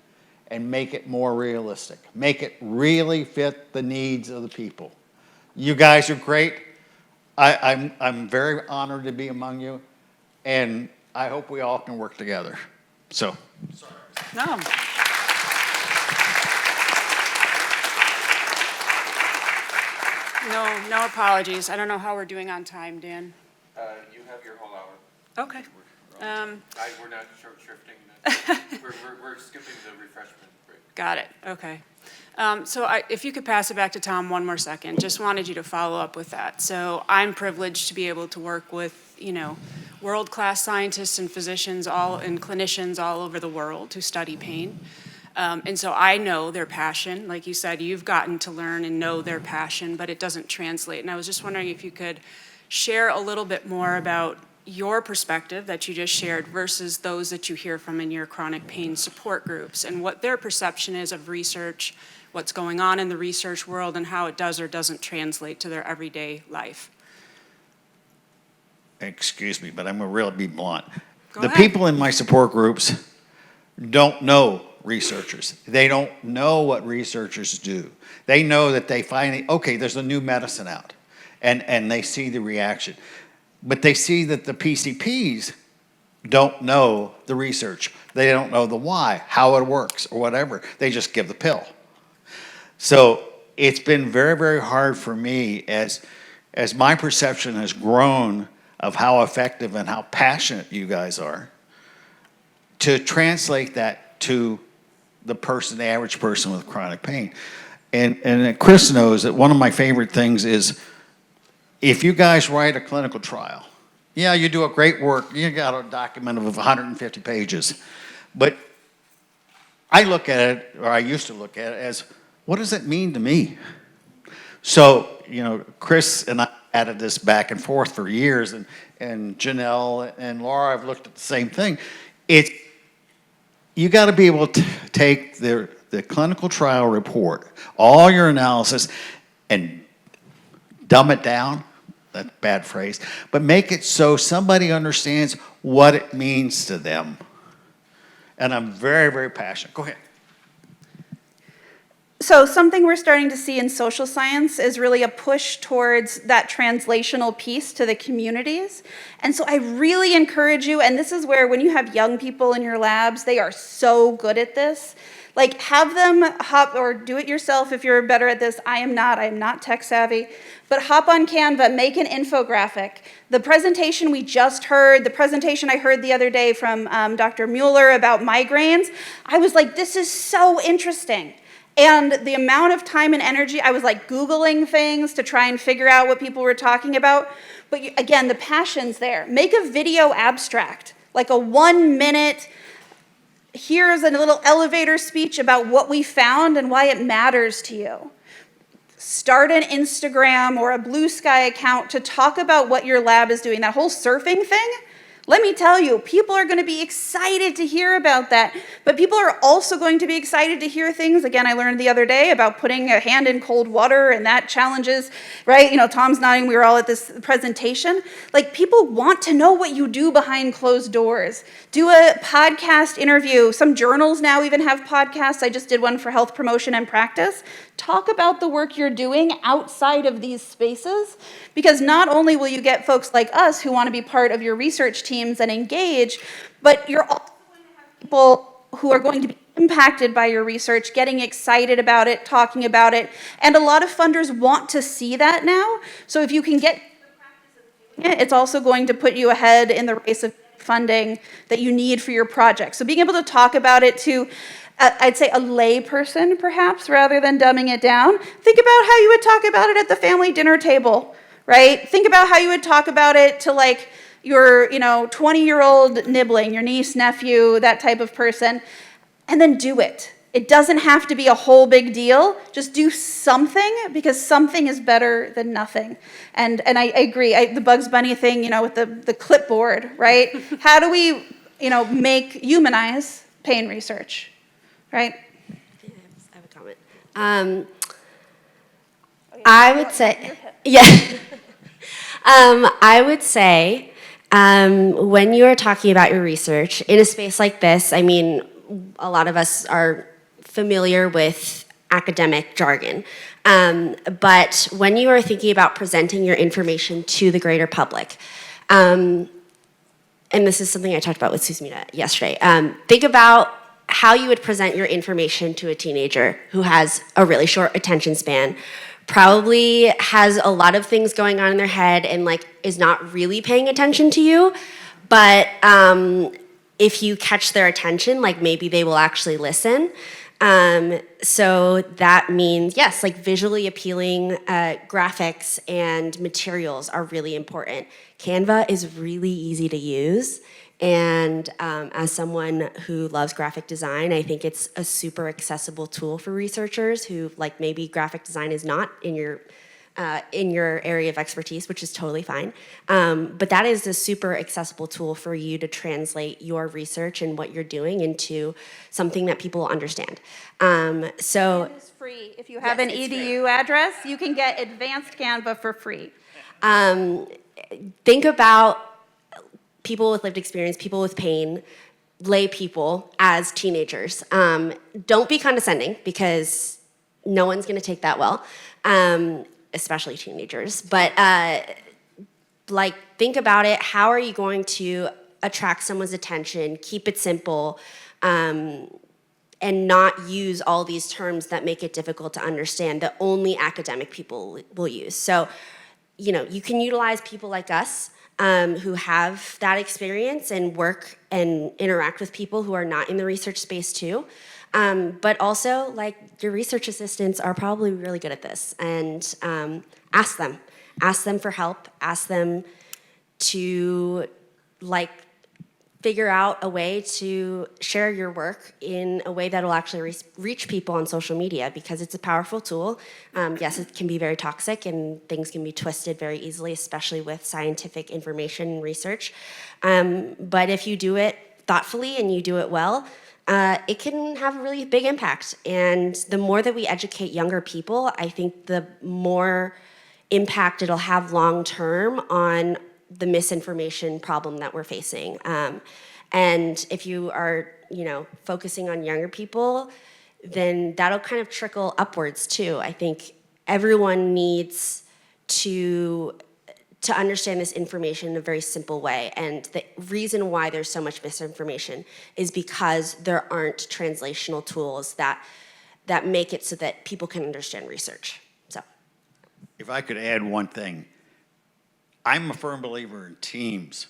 and make it more realistic. Make it really fit the needs of the people. You guys are great. I'm very honored to be among you, and I hope we all can work together. So, sorry. No apologies. I don't know how we're doing on time, Dan. You have your whole hour. Okay. We're not short-shrifting. We're skipping the refreshment break. Got it. Okay. So if you could pass it back to Tom one more second, just wanted you to follow up with that. So I'm privileged to be able to work with, world-class scientists and physicians and clinicians all over the world who study pain. And so I know their passion. Like you said, you've gotten to learn and know their passion, but it doesn't translate. And I was just wondering if you could share a little bit more about your perspective that you just shared versus those that you hear from in your chronic pain support groups, and what their perception is of research, what's going on in the research world, and how it does or doesn't translate to their everyday life. Excuse me, but I'm going to really be blunt. Go The ahead. people in my support groups don't know researchers. They don't know what researchers do. They know that they finally, okay, there's a new medicine out, and they see the reaction. But they see that the PCPs don't know the research. They don't know the why, how it works, or whatever. They just give the pill. So it's been very, very hard for me as my perception has grown of how effective and how passionate you guys are, to translate that to the average person with chronic pain. And Chris knows that one of my favorite things is, if you guys write a clinical trial Yeah, you do a great work. You got a document of 150 pages. But I look at it, or I used to look at it as, what does it mean to me? So, Chris and I added this back and forth for years, and Janelle and Laura have looked at the same thing. You got to be able to take the clinical trial report, all your analysis, and dumb it down. That's a bad phrase, but make it so somebody understands what it means to them. And I'm very, very passionate. Go ahead. So something we're starting to see in social science is really a push towards that translational piece to the communities. And so I really encourage you, and this is where when you have young people in your labs, they are so good at this. Like, have them hop, or do it yourself if you're better at this. I am not tech savvy. But hop on Canva, make an infographic. The presentation we just heard, the presentation I heard the other day from Dr. Mueller about migraines, I was like, this is so interesting. And the amount of time and energy, I was like Googling things to try and figure out what people were talking about. But again, the passion's there. Make a video abstract, like a 1 minute, here's a little elevator speech about what we found and why it matters to you. Start an Instagram or a Blue Sky account to talk about what your lab is doing. That whole surfing thing, let me tell you, people are going to be excited to hear about that. But people are also going to be excited to hear things. Again, I learned the other day about putting a hand in cold water, and that challenges, right? Tom's nodding. We were all at this presentation. Like, people want to know what you do behind closed doors. Do a podcast interview. Some journals now even have podcasts. I just did one for Health Promotion and Practice. Talk about the work you're doing outside of these spaces, because not only will you get folks like us who want to be part of your research teams and engage, but you're also going to have people who are going to be impacted by your research, getting excited about it, talking about it, and a lot of funders want to see that now. So if you can get the practice of doing it, it's also going to put you ahead in the race of funding that you need for your project. So being able to talk about it to I'd say a lay person, perhaps, rather than dumbing it down. Think about how you would talk about it at the family dinner table, right? Think about how you would talk about it to, like, your 20-year-old nibbling, your niece, nephew, that type of person, and then do it. It doesn't have to be a whole big deal. Just do something, because something is better than nothing. And I agree. The Bugs Bunny thing, with the clipboard, right? How do we, humanize pain research? Right? I have a comment. I would say, yeah. I would say, when you are talking about your research in a space like this, I mean, a lot of us are familiar with academic jargon, but when you are thinking about presenting your information to the greater public, and this is something I talked about with Susmita yesterday, think about how you would present your information to a teenager who has a really short attention span, probably has a lot of things going on in their head and is not really paying attention to you, but if you catch their attention, maybe they will actually listen. So that means, yes, visually appealing graphics and materials are really important. Canva is really easy to use. And as someone who loves graphic design, I think it's a super accessible tool for researchers who, maybe graphic design is not in your area of expertise, which is totally fine. But that is a super accessible tool for you to translate your research and what you're doing into something that people understand. So It's free. If you have an EDU address, you can get advanced Canva for free. Think about people with lived experience, people with pain, lay people as teenagers. Don't be condescending, because no one's going to take that well, especially teenagers. But think about it. How are you going to attract someone's attention, keep it simple, and not use all these terms that make it difficult to understand that only academic people will use? So, you can utilize people like us, who have that experience and work and interact with people who are not in the research space too. But also, your research assistants are probably really good at this. And ask them for help. Ask them to figure out a way to share your work in a way that will actually reach people on social media, because it's a powerful tool. Yes, it can be very toxic and things can be twisted very easily, especially with scientific information and research. But if you do it thoughtfully and you do it well, it can have a really big impact. And the more that we educate younger people, I think the more impact it'll have long term on the misinformation problem that we're facing. And if you are, focusing on younger people, then that'll kind of trickle upwards too. I think everyone needs to understand this information in a very simple way. And the reason why there's so much misinformation is because there aren't translational tools that make it so that people can understand research. So, If I could add one thing, I'm a firm believer in teams,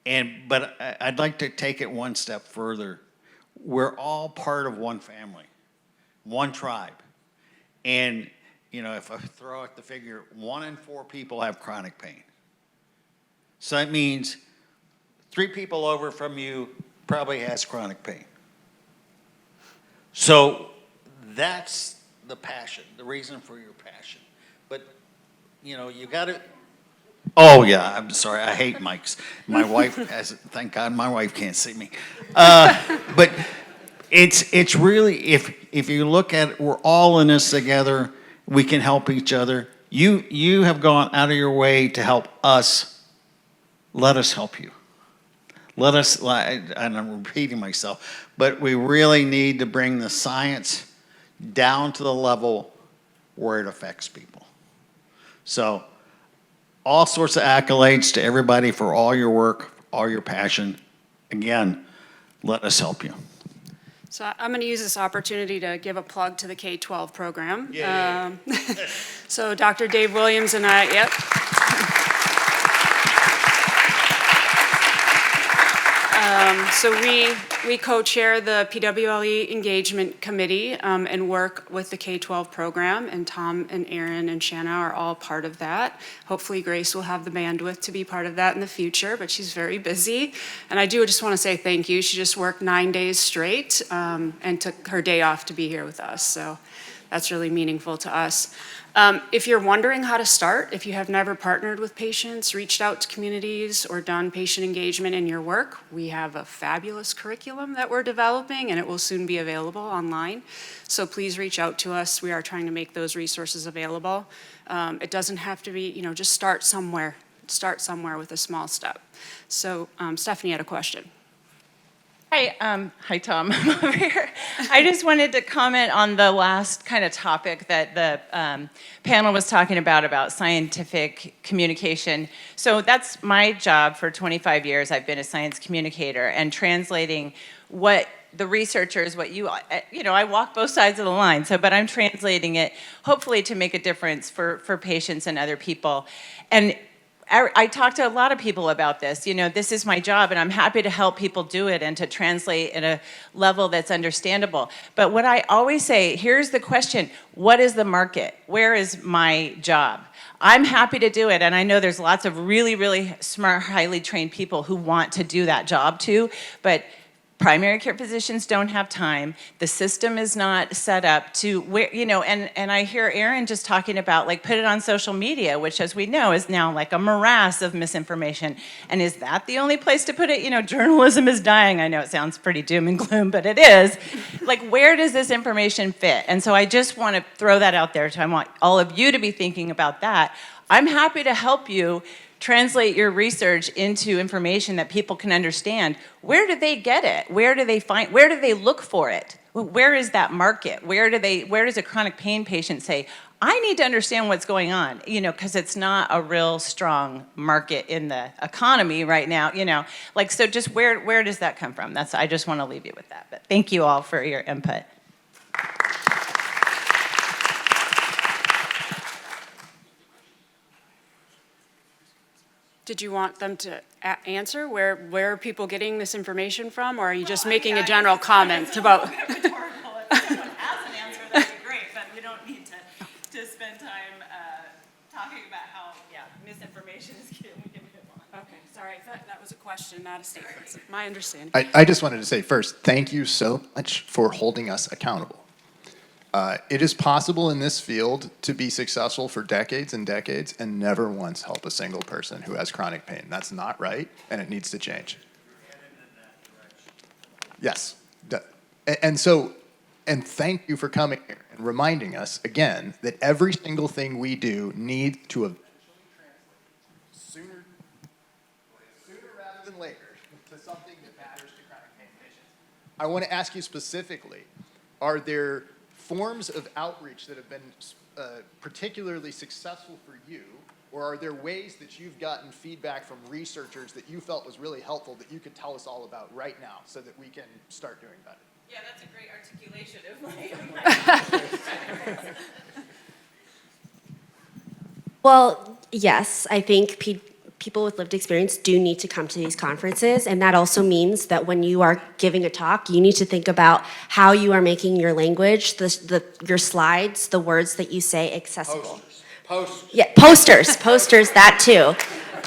but I'd like to take it one step further. We're all part of one family, one tribe. And, if I throw out the figure, 1 in 4 people have chronic pain. So that means 3 people over from you probably has chronic pain. So that's the passion, the reason for your passion. But, you got to... Oh, yeah, I'm sorry. I hate mics. My wife has it. Thank God my wife can't see me. But it's really, if you look at it, we're all in this together. We can help each other. You have gone out of your way to help us. Let us help you. Let us, and I'm repeating myself, but we really need to bring the science down to the level where it affects people. So, all sorts of accolades to everybody for all your work, all your passion. Again, let us help you. So I'm going to use this opportunity to give a plug to the K-12 program. Yeah. So Dr. Dave Williams and I, yep. So we co-chair the PWLE Engagement Committee and work with the K-12 program, and Tom and Aryn and Shanna are all part of that. Hopefully Grace will have the bandwidth to be part of that in the future, but she's very busy. And I do just want to say thank you. She just worked 9 days straight and took her day off to be here with us. So that's really meaningful to us. If you're wondering how to start, if you have never partnered with patients, reached out to communities, or done patient engagement in your work, we have a fabulous curriculum that we're developing, and it will soon be available online. So please reach out to us. We are trying to make those resources available. It doesn't have to be, just start somewhere. Start somewhere with a small step. So Stephanie had a question. Hi, Tom. I'm over here. I just wanted to comment on the last kind of topic that the panel was talking about scientific communication. So that's my job for 25 years. I've been a science communicator and translating what the researchers, I walk both sides of the line. But I'm translating it hopefully to make a difference for patients and other people. And I talk to a lot of people about this. This is my job, and I'm happy to help people do it and to translate at a level that's understandable. But what I always say, here's the question: what is the market? Where is my job? I'm happy to do it, and I know there's lots of really, really smart, highly trained people who want to do that job too, but primary care physicians don't have time. The system is not set up to where, and I hear Aryn just talking about put it on social media, which as we know is now like a morass of misinformation. And is that the only place to put it? Journalism is dying. I know it sounds pretty doom and gloom, but it is. Where does this information fit? And so I just want to throw that out there. I want all of you to be thinking about that. I'm happy to help you translate your research into information that people can understand. Where do they get it? Where do they look for it? Where is that market? Where does a chronic pain patient say, I need to understand what's going on, because it's not a real strong market in the economy right now, so just where does that come from? I just want to leave you with that. But thank you all for your input. Did you want them to answer? Where are people getting this information from, or are you just making a general comment about? Rhetorical. If someone has an answer, that'd be great, but we don't need to spend time talking about how misinformation is getting. We can move on. Sorry, I thought that was a question, not a statement. My understanding. I just wanted to say first, thank you so much for holding us accountable. It is possible in this field to be successful for decades and decades and never once help a single person who has chronic pain. That's not right, and it needs to change. Yes. And thank you for coming here and reminding us again that every single thing we do needs to eventually translate sooner rather than later to something that matters to chronic pain patients. I want to ask you specifically, are there forms of outreach that have been particularly successful for you, or are there ways that you've gotten feedback from researchers that you felt was really helpful that you could tell us all about right now so that we can start doing better? Yeah, that's a great articulation of my. Well, yes, I think people with lived experience do need to come to these conferences, and that also means that when you are giving a talk, you need to think about how you are making your language, your slides, the words that you say accessible. Posters. Yeah, posters, that too.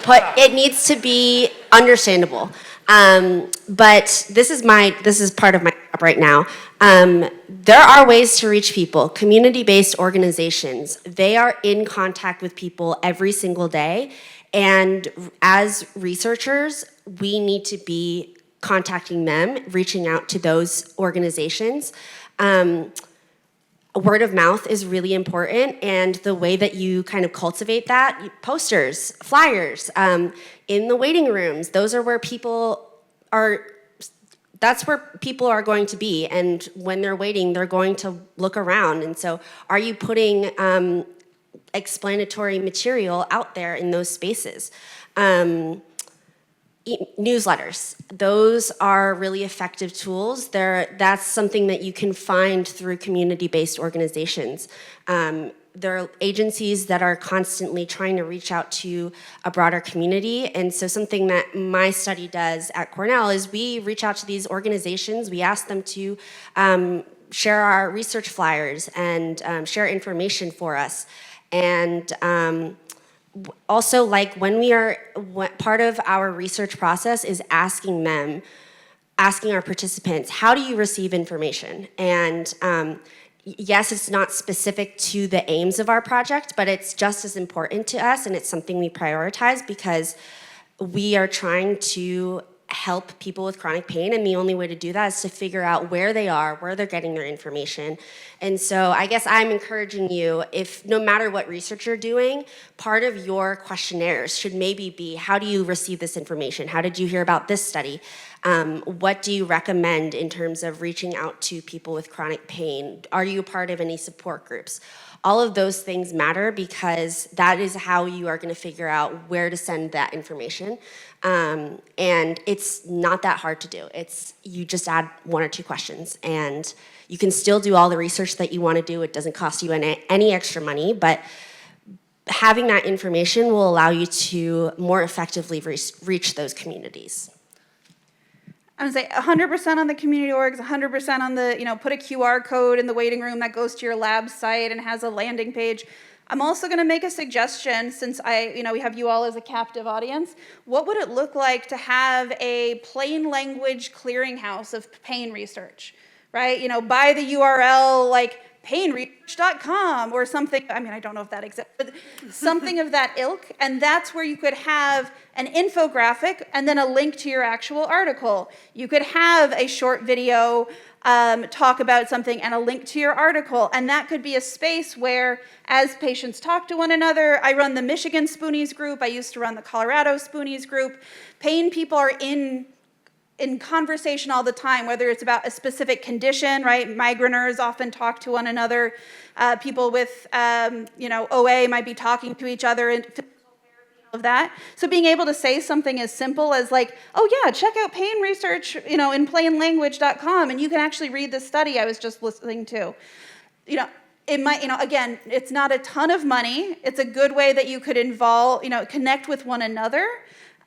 But it needs to be understandable. But this is part of my job right now. There are ways to reach people. Community-based organizations, they are in contact with people every single day. And as researchers, we need to be contacting them, reaching out to those organizations. Word of mouth is really important, and the way that you kind of cultivate that, posters, flyers, in the waiting rooms, those are where that's where people are going to be, and when they're waiting, they're going to look around. And so are you putting explanatory material out there in those spaces? Newsletters, those are really effective tools. That's something that you can find through community-based organizations. There are agencies that are constantly trying to reach out to a broader community, and so something that my study does at Cornell is we reach out to these organizations, we ask them to share our research flyers and share information for us. And also, like part of our research process is asking our participants, how do you receive information? And yes, it's not specific to the aims of our project, but it's just as important to us, and it's something we prioritize because we are trying to help people with chronic pain, and the only way to do that is to figure out where they are, where they're getting their information. And so I guess I'm encouraging you, if no matter what research you're doing, part of your questionnaires should maybe be, how do you receive this information? How did you hear about this study? What do you recommend in terms of reaching out to people with chronic pain? Are you a part of any support groups? All of those things matter because that is how you are going to figure out where to send that information. And it's not that hard to do. You just add 1 or 2 questions, and you can still do all the research that you want to do. It doesn't cost you any extra money, but having that information will allow you to more effectively reach those communities. I'm gonna say 100% on the community orgs, 100% on the, put a QR code in the waiting room that goes to your lab site and has a landing page. I'm also gonna make a suggestion, since we have you all as a captive audience. What would it look like to have a plain language clearinghouse of pain research, right? By the URL, like painresearch.com or something. I mean, I don't know if that exists, but something of that ilk. And that's where you could have an infographic and then a link to your actual article. You could have a short video talk about something and a link to your article. And that could be a space where, as patients talk to one another, I run the Michigan Spoonies group. I used to run the Colorado Spoonies group. Pain people are in conversation all the time, whether it's about a specific condition, right? Migraineurs often talk to one another. People with, OA might be talking to each other and of that. So being able to say something as simple as like, oh yeah, check out pain research, in plainlanguage.com, and you can actually read the study I was just listening to. It might, again, it's not a ton of money. It's a good way that you could connect with one another.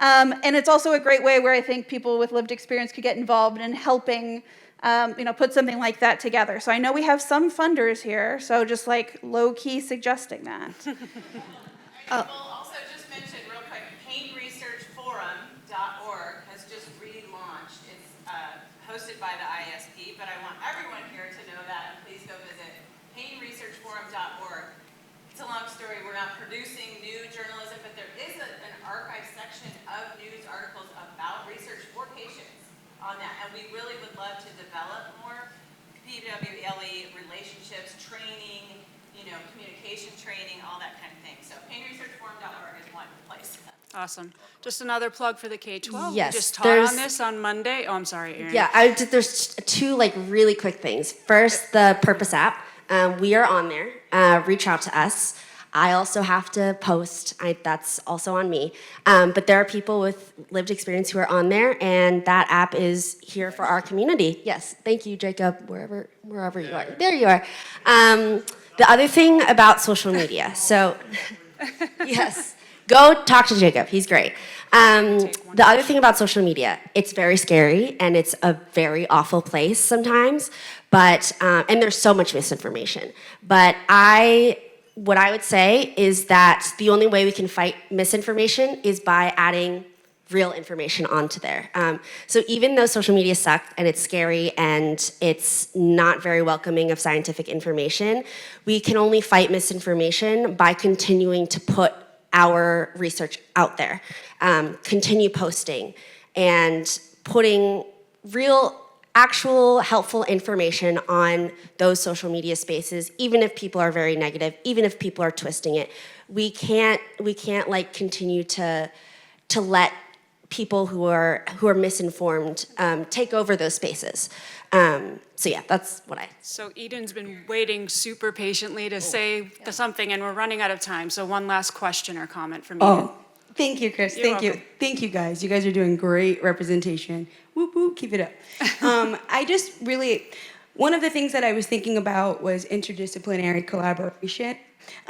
And it's also a great way where I think people with lived experience could get involved in helping, put something like that together. So I know we have some funders here, so just like low-key suggesting that. We'll also just mention real quick, Pain Research Forum hosted by the ISP, but I want everyone here to know that, and please go visit painresearchforum.org. It's a long story. We're not producing new journalism, but there is an archive section of news articles about research for patients on that, and we really would love to develop more PWLE relationships, training, communication training, all that kind of thing. So painresearchforum.org is one place. Awesome. Just another plug for the K-12. Yes, We just taught there's- on this on Monday. Oh, I'm sorry, Aryn. Yeah, there's two really quick things. First, the Purpose app. We are on there. Reach out to us. I also have to post. That's also on me. But there are people with lived experience who are on there, and that app is here for our community. Yes, thank you, Jacob, wherever you are. There you are. The other thing about social media. So, yes. Go talk to Jacob. He's great. The other thing about social media, it's very scary and it's a very awful place sometimes. But and there's so much misinformation. But what I would say is that the only way we can fight misinformation is by adding real information onto there. So even though social media sucks and it's scary and it's not very welcoming of scientific information, we can only fight misinformation by continuing to put our research out there, continue posting, and putting real, actual helpful information on those social media spaces, even if people are very negative, even if people are twisting it. We can't continue to let people who are misinformed take over those spaces. So yeah, that's what I. So Eden's been waiting super patiently to say something, and we're running out of time. So one last question or comment from Eden. Oh, thank you, Chris. You're Thank you. welcome. Thank you, guys. You guys are doing great representation. Whoop, whoop, keep it up. I just really, one of the things that I was thinking about was interdisciplinary collaboration.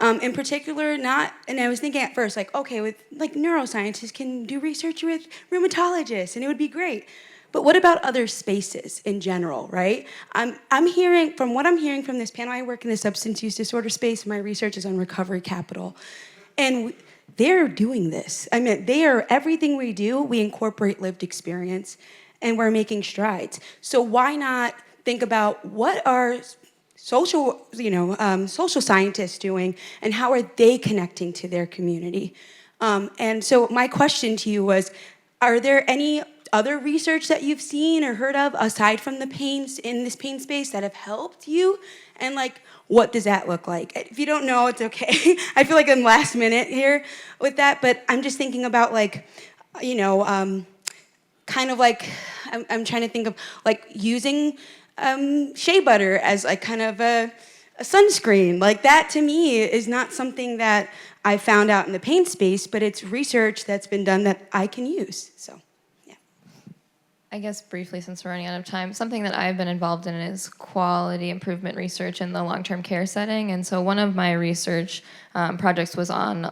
In particular, and I was thinking at first, neuroscientists can do research with rheumatologists, and it would be great. But what about other spaces in general, right? I'm hearing, from what I'm hearing from this panel, I work in the substance use disorder space. My research is on recovery capital. And they're doing this. I mean, everything we do, we incorporate lived experience, and we're making strides. So why not think about what are social scientists doing, and how are they connecting to their community? And so my question to you was, are there any other research that you've seen or heard of aside from the pains in this pain space that have helped you? And what does that look like? If you don't know, it's okay. I feel like I'm last minute here with that, but I'm just thinking about I'm trying to think of using shea butter as kind of a sunscreen. That to me is not something that I found out in the pain space, but it's research that's been done that I can use. So. I guess briefly, since we're running out of time, something that I've been involved in is quality improvement research in the long-term care setting. And so one of my research projects was on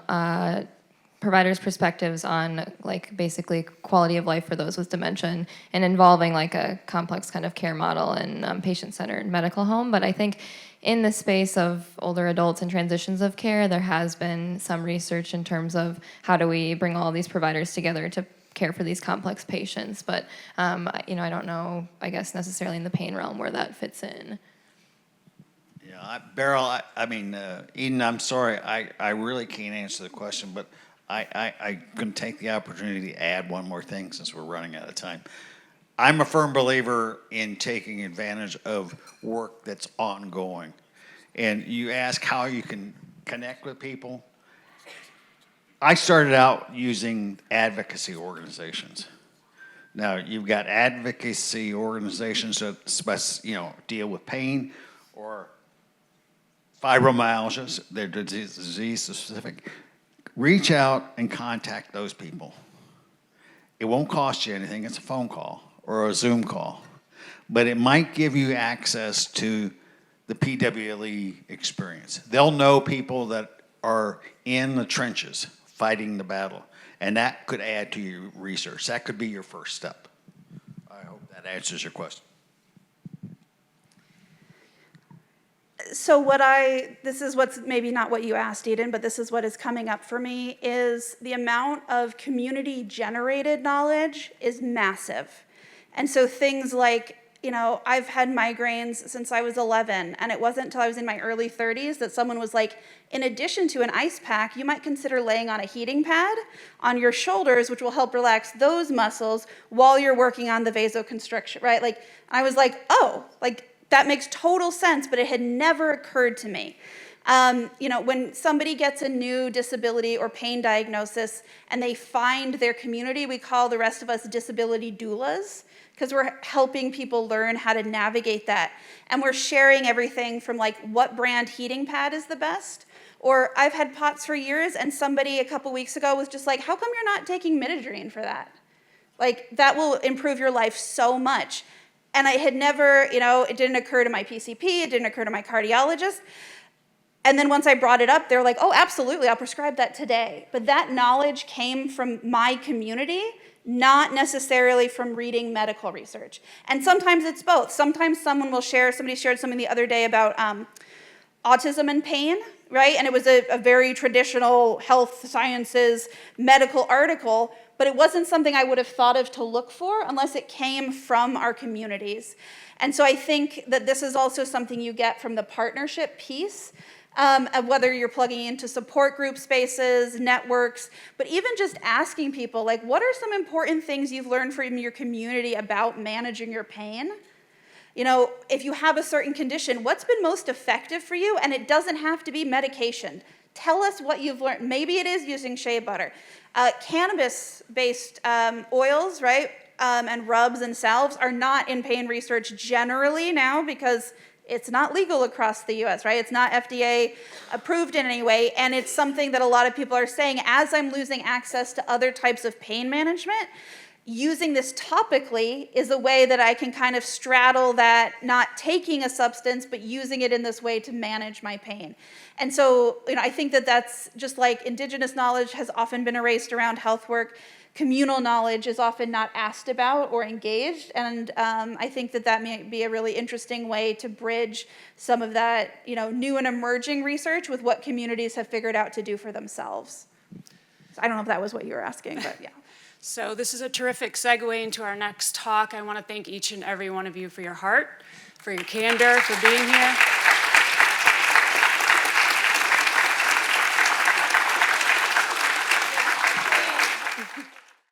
providers' perspectives on basically quality of life for those with dementia, and involving a complex kind of care model and patient-centered medical home. But I think in the space of older adults and transitions of care, there has been some research in terms of how do we bring all these providers together to care for these complex patients. But, I don't know, I guess, necessarily in the pain realm where that fits in. Yeah, Beryl, Eden, I'm sorry, I really can't answer the question, but I'm going to take the opportunity to add one more thing since we're running out of time. I'm a firm believer in taking advantage of work that's ongoing. And you ask how you can connect with people. I started out using advocacy organizations. Now, you've got advocacy organizations that deal with pain or fibromyalgia, they're disease specific. Reach out and contact those people. It won't cost you anything. It's a phone call or a Zoom call. But it might give you access to the PWLE experience. They'll know people that are in the trenches fighting the battle, and that could add to your research. That could be your first step. I hope that answers your question. So this is what's maybe not what you asked, Eden, but this is what is coming up for me, is the amount of community-generated knowledge is massive. And so things like I've had migraines since I was 11, and it wasn't until I was in my early 30s that someone was like, in addition to an ice pack, you might consider laying on a heating pad on your shoulders, which will help relax those muscles while you're working on the vasoconstriction, right? Like, I was like, oh, like, that makes total sense, but it had never occurred to me. When somebody gets a new disability or pain diagnosis and they find their community, we call the rest of us disability doulas, because we're helping people learn how to navigate that. And we're sharing everything from like what brand heating pad is the best. Or I've had POTS for years, and somebody a couple weeks ago was just like, how come you're not taking midodrine for that? Like, that will improve your life so much. And I had never, it didn't occur to my PCP, it didn't occur to my cardiologist. And then once I brought it up, they were like, oh, absolutely, I'll prescribe that today. But that knowledge came from my community, not necessarily from reading medical research. And sometimes it's both. Sometimes somebody shared something the other day about autism and pain, right? And it was a very traditional health sciences medical article, but it wasn't something I would have thought of to look for unless it came from our communities. And so I think that this is also something you get from the partnership piece, of whether you're plugging into support group spaces, networks, but even just asking people, like, what are some important things you've learned from your community about managing your pain? If you have a certain condition, what's been most effective for you? And it doesn't have to be medication. Tell us what you've learned. Maybe it is using shea butter. Cannabis-based oils, right, and rubs and salves are not in pain research generally now because it's not legal across the US, right? It's not FDA approved in any way, and it's something that a lot of people are saying, as I'm losing access to other types of pain management, using this topically is a way that I can kind of straddle that, not taking a substance, but using it in this way to manage my pain. And so, I think that that's just like indigenous knowledge has often been erased around health work. Communal knowledge is often not asked about or engaged, and I think that may be a really interesting way to bridge some of that, new and emerging research with what communities have figured out to do for themselves. So I don't know if that was what you were asking, but yeah. So this is a terrific segue into our next talk. I want to thank each and every one of you for your heart, for your candor, for being here.